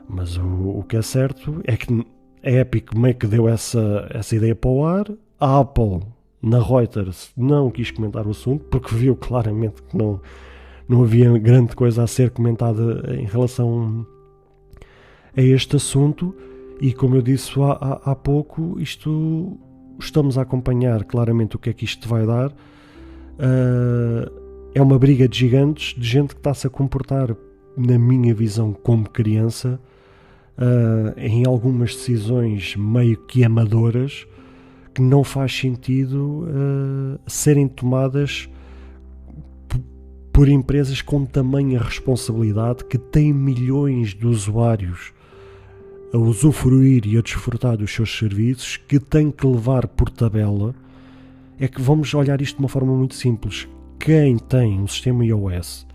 Mas o que é certo é que a Epic meio que deu essa ideia para o ar, a Apple, na Reuters, não quis comentar o assunto, porque viu claramente que não havia grande coisa a ser comentada em relação a este assunto, e como eu disse há pouco, estamos a acompanhar claramente o que é que isto vai dar. É uma briga de gigantes, de gente que está-se a comportar, na minha visão, como criança, em algumas decisões meio que amadoras, que não faz sentido serem tomadas por empresas com tamanha responsabilidade, que têm milhões de usuários a usufruir e a desfrutar dos seus serviços, que têm que levar por tabela. É que vamos olhar isto de uma forma muito simples. Quem tem um sistema iOS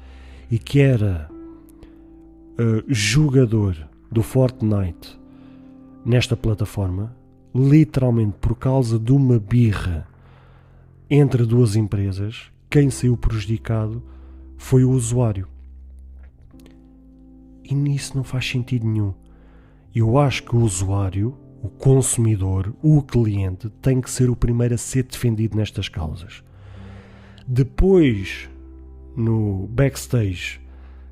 e que era jogador do Fortnite nesta plataforma, literalmente por causa de uma birra entre 2 empresas, quem saiu prejudicado foi o usuário. E nisso não faz sentido nenhum. Eu acho que o usuário, o consumidor, o cliente, tem que ser o primeiro a ser defendido nestas causas. Depois, no backstage,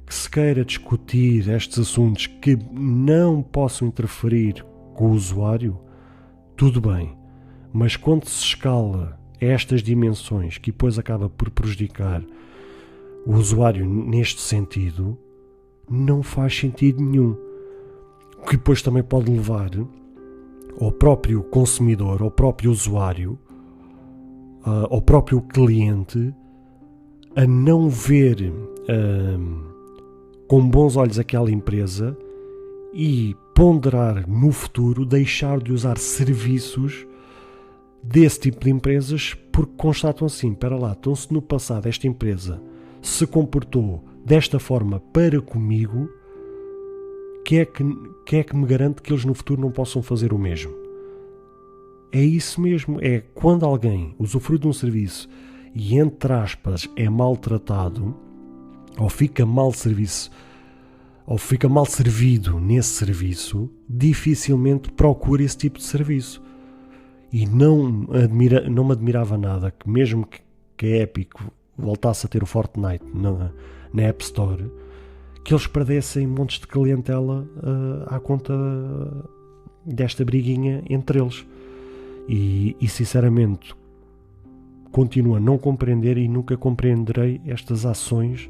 que se queira discutir estes assuntos que não possam interferir com o usuário, tudo bem. Mas quando se escala a estas dimensões, que depois acaba por prejudicar o usuário neste sentido, não faz sentido nenhum. O que depois também pode levar ao próprio consumidor, ao próprio usuário, ao próprio cliente, a não ver com bons olhos aquela empresa e ponderar no futuro deixar de usar serviços desse tipo de empresas, porque constatam assim, espera lá, então se no passado esta empresa se comportou desta forma para comigo, que é que me garante que eles no futuro não possam fazer o mesmo? É isso mesmo, é quando alguém usufrui de um serviço e, entre aspas, é maltratado, ou fica mal servido nesse serviço, dificilmente procura esse tipo de serviço. E não me admirava nada que mesmo que a Epic voltasse a ter o Fortnite na App Store, que eles perdessem montes de clientela à conta desta briguinha entre eles. E sinceramente continuo a não compreender e nunca compreenderei estas ações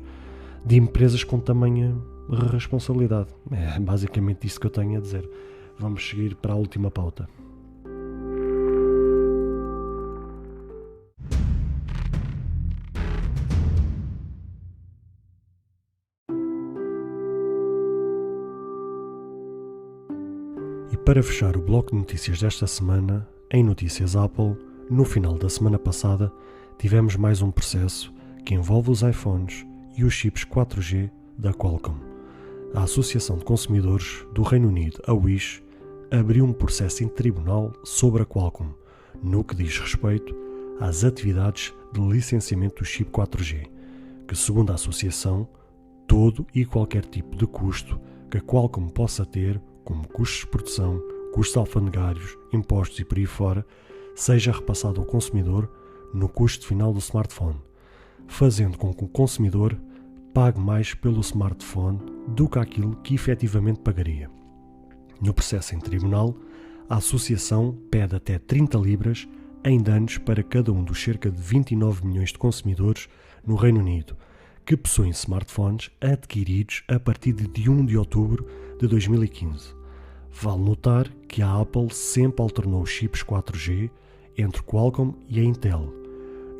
de empresas com tamanha responsabilidade. É basicamente isso que eu tenho a dizer. Vamos seguir para a última pauta. E para fechar o bloco de notícias desta semana, em Notícias Apple, no final da semana passada, tivemos mais um processo que envolve os iPhones e os chips 4G da Qualcomm. A Associação de Consumidores do Reino Unido, a WISH, abriu um processo em tribunal sobre a Qualcomm, no que diz respeito às atividades de licenciamento do chip 4G, que, segundo a associação, todo e qualquer tipo de custo que a Qualcomm possa ter, como custos de produção, custos alfandegários, impostos e por aí fora, seja repassado ao consumidor no custo final do smartphone, fazendo com que o consumidor pague mais pelo smartphone do que aquilo que efetivamente pagaria. No processo em tribunal, a associação pede até 30 libras em danos para cada um dos cerca de 29 milhões de consumidores no Reino Unido, que possuem smartphones adquiridos a partir de 1 de outubro de 2015. Vale notar que a Apple sempre alternou os chips 4G entre Qualcomm e a Intel.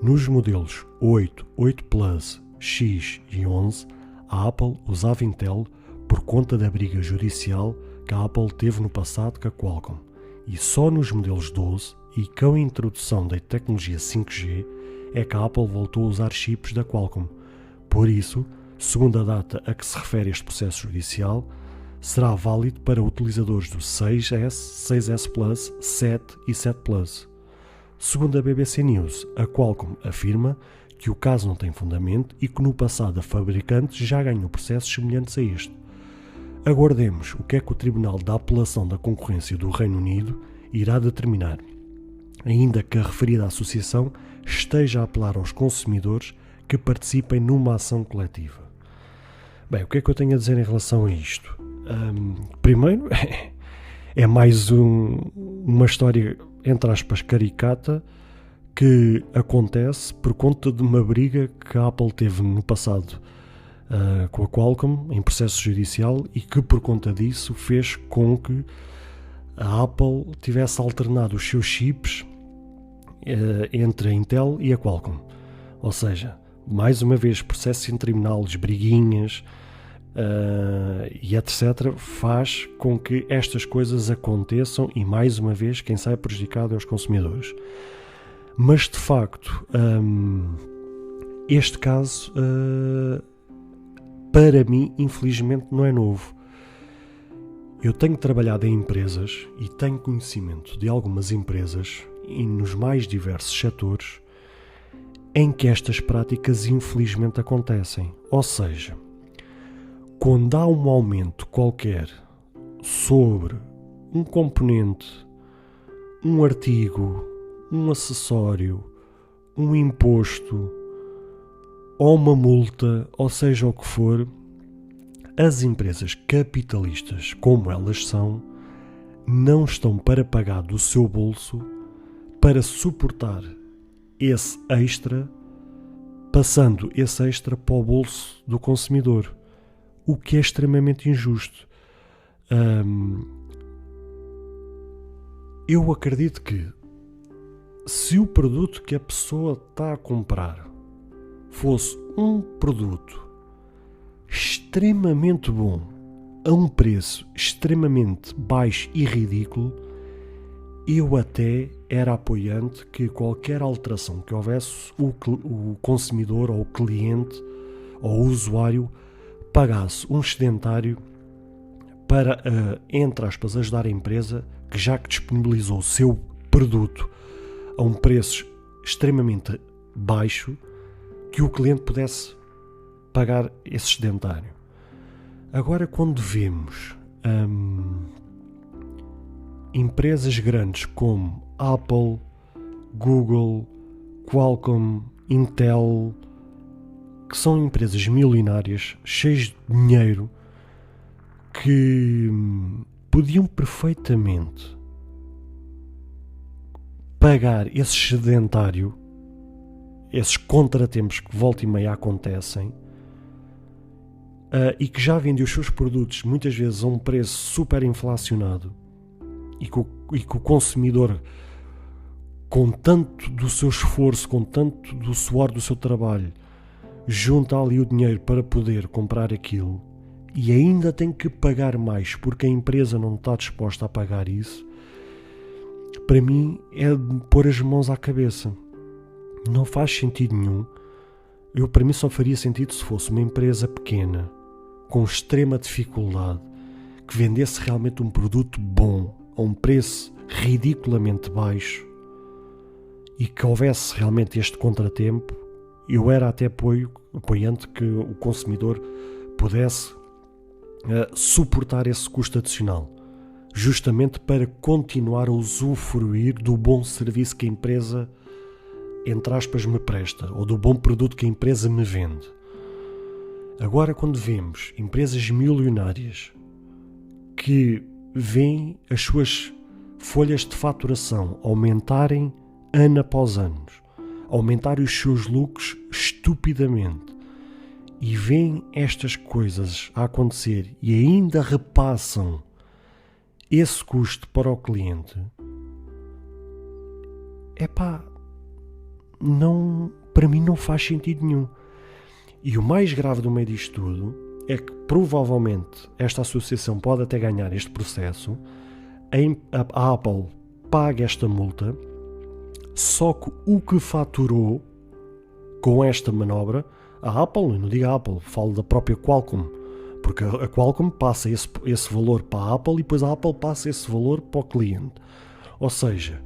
Nos modelos 8, 8 Plus, X e 11, a Apple usava Intel por conta da briga judicial que a Apple teve no passado com a Qualcomm, e só nos modelos 12 e com a introdução da tecnologia 5G é que a Apple voltou a usar chips da Qualcomm. Por isso, segundo a data a que se refere este processo judicial, será válido para utilizadores do 6S, 6S Plus, 7 e 7 Plus. Segundo a BBC News, a Qualcomm afirma que o caso não tem fundamento e que no passado a fabricante já ganhou processos semelhantes a este. Aguardemos o que é que o Tribunal da Apelação da Concorrência do Reino Unido irá determinar, ainda que a referida associação esteja a apelar aos consumidores que participem numa ação coletiva. Bem, o que é que eu tenho a dizer em relação a isto? Primeiro, é mais uma história, entre aspas, caricata, que acontece por conta de uma briga que a Apple teve no passado com a Qualcomm em processo judicial e que por conta disso fez com que a Apple tivesse alternado os seus chips entre a Intel e a Qualcomm. Ou seja, mais uma vez processos em tribunais, briguinhas e etc. faz com que estas coisas aconteçam e mais uma vez quem sai prejudicado é os consumidores. Mas de facto este caso para mim infelizmente não é novo. Eu tenho trabalhado em empresas e tenho conhecimento de algumas empresas e nos mais diversos setores em que estas práticas infelizmente acontecem. Ou seja, quando há um aumento qualquer sobre um componente, um artigo, um acessório, um imposto ou uma multa, ou seja o que for, as empresas capitalistas, como elas são, não estão para pagar do seu bolso para suportar esse extra, passando esse extra para o bolso do consumidor, o que é extremamente injusto. Eu acredito que se o produto que a pessoa está a comprar fosse um produto extremamente bom, a um preço extremamente baixo e ridículo, eu até era apoiante que qualquer alteração que houvesse, o consumidor ou o cliente ou o usuário pagasse um excedentário para, entre aspas, ajudar a empresa que já que disponibilizou o seu produto a um preço extremamente baixo, que o cliente pudesse pagar esse excedentário. Agora, quando vemos empresas grandes como Apple, Google, Qualcomm, Intel, que são empresas milionárias, cheias de dinheiro, que podiam perfeitamente pagar esse excedentário, esses contratempos que volta e meia acontecem, e que já vendem os seus produtos muitas vezes a um preço super inflacionado, e que o consumidor, com tanto do seu esforço, com tanto do suor do seu trabalho, junta ali o dinheiro para poder comprar aquilo e ainda tem que pagar mais porque a empresa não está disposta a pagar isso, para mim é de pôr as mãos à cabeça. Não faz sentido nenhum. Para mim só faria sentido se fosse uma empresa pequena, com extrema dificuldade, que vendesse realmente um produto bom, a um preço ridiculamente baixo, e que houvesse realmente este contratempo. Eu era até apoiante que o consumidor pudesse suportar esse custo adicional. justamente para continuar a usufruir do bom serviço que a empresa, entre aspas, me presta, ou do bom produto que a empresa me vende. Agora, quando vemos empresas milionárias que veem as suas folhas de faturação aumentarem ano após ano, aumentarem os seus lucros estupidamente, e veem estas coisas a acontecer e ainda repassam esse custo para o cliente, para mim não faz sentido nenhum. E o mais grave do meio disto tudo é que provavelmente esta associação pode até ganhar este processo, a Apple paga esta multa, só que o que faturou com esta manobra, a Apple, eu não digo a Apple, falo da própria Qualcomm, porque a Qualcomm passa esse valor para a Apple e depois a Apple passa esse valor para o cliente. Ou seja,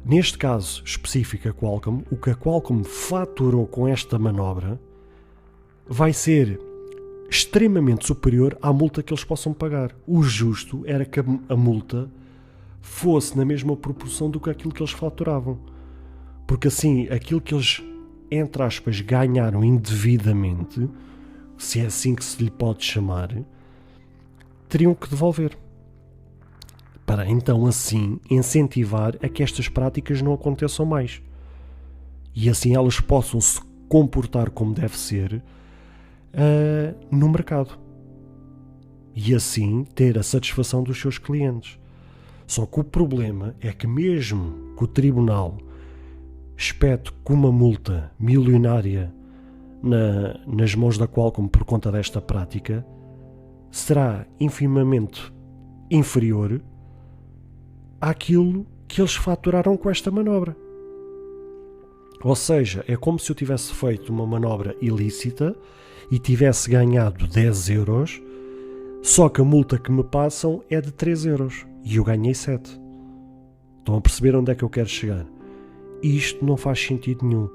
neste caso específico a Qualcomm, o que a Qualcomm faturou com esta manobra vai ser extremamente superior à multa que eles possam pagar. O justo era que a multa fosse na mesma proporção do que aquilo que eles faturavam. Porque assim, aquilo que eles, entre aspas, ganharam indevidamente, se é assim que se lhe pode chamar, teriam que devolver. Para então assim incentivar a que estas práticas não aconteçam mais. E assim elas possam se comportar como deve ser no mercado. E assim ter a satisfação dos seus clientes. Só que o problema é que mesmo que o tribunal espete com uma multa milionária nas mãos da Qualcomm por conta desta prática, será infimamente inferior àquilo que eles faturaram com esta manobra. Ou seja, é como se eu tivesse feito uma manobra ilícita e tivesse ganhado 10 euros, só que a multa que me passam é de 3 euros e eu ganhei 7. Estão a perceber onde é que eu quero chegar? Isto não faz sentido nenhum.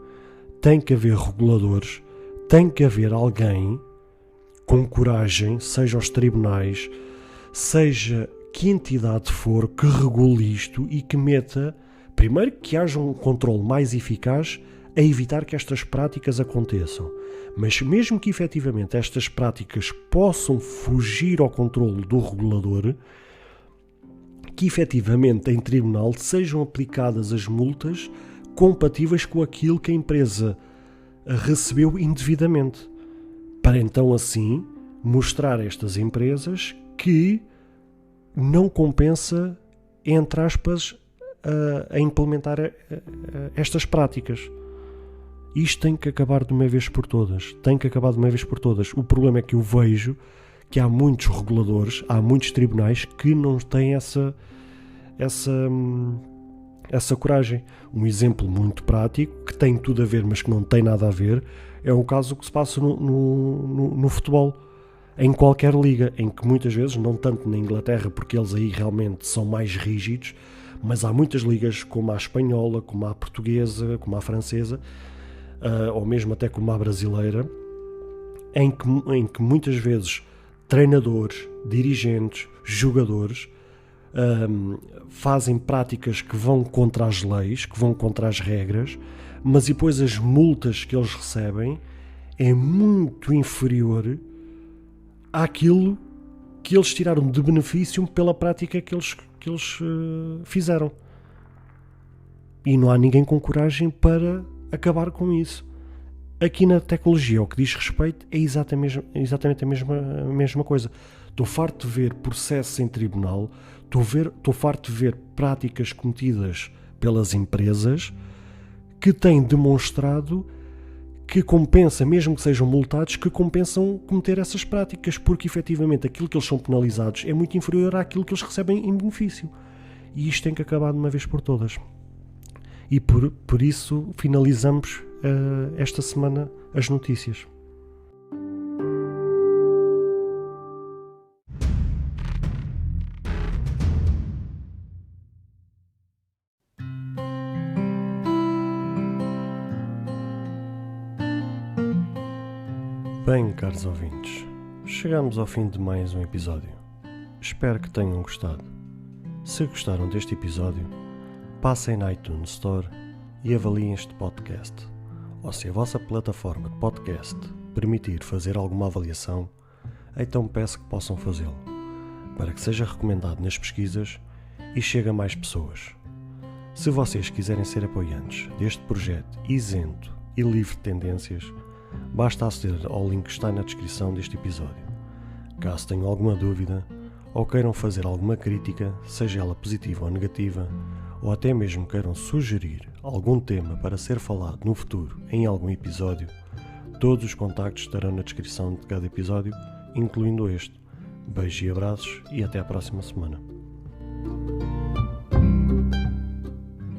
Tem que haver reguladores, tem que haver alguém com coragem, seja os tribunais, seja que entidade for, que regule isto e que meta, primeiro, que haja um controle mais eficaz a evitar que estas práticas aconteçam. Mas mesmo que efetivamente estas práticas possam fugir ao controle do regulador, que efetivamente em tribunal sejam aplicadas as multas compatíveis com aquilo que a empresa recebeu indevidamente, para então assim mostrar a estas empresas que não compensa, entre aspas, a implementar estas práticas. Isto tem que acabar de uma vez por todas. Tem que acabar de uma vez por todas. O problema é que eu vejo que há muitos reguladores, há muitos tribunais que não têm essa coragem. Um exemplo muito prático, que tem tudo a ver, mas que não tem nada a ver, é o caso que se passa no futebol. Em qualquer liga, em que muitas vezes, não tanto na Inglaterra, porque eles aí realmente são mais rígidos, mas há muitas ligas, como a espanhola, como a portuguesa, como a francesa, ou mesmo até como a brasileira, em que muitas vezes treinadores, dirigentes, jogadores fazem práticas que vão contra as leis, que vão contra as regras, mas depois as multas que eles recebem é muito inferior àquilo que eles tiraram de benefício pela prática que eles fizeram. E não há ninguém com coragem para acabar com isso. Aqui na tecnologia, o que diz respeito é exatamente a mesma coisa. Estou farto de ver processos em tribunal, estou farto de ver práticas cometidas pelas empresas que têm demonstrado que compensa, mesmo que sejam multados, que compensam cometer essas práticas, porque efetivamente aquilo que eles são penalizados é muito inferior àquilo que eles recebem em benefício. E isto tem que acabar de uma vez por todas. E por isso finalizamos esta semana as notícias. Bem, caros ouvintes, chegamos ao fim de mais um episódio. Espero que tenham gostado. Se gostaram deste episódio, passem na iTunes Store e avaliem este podcast. Ou se a vossa plataforma de podcast permitir fazer alguma avaliação, então peço que possam fazê-lo, para que seja recomendado nas pesquisas e chegue a mais pessoas. Se vocês quiserem ser apoiantes deste projeto isento e livre de tendências, basta aceder ao link que está na descrição deste episódio. Caso tenham alguma dúvida ou queiram fazer alguma crítica, seja ela positiva ou negativa, ou até mesmo queiram sugerir algum tema para ser falado no futuro em algum episódio, todos os contactos estarão na descrição de cada episódio, incluindo este. Beijos e abraços e até à próxima semana.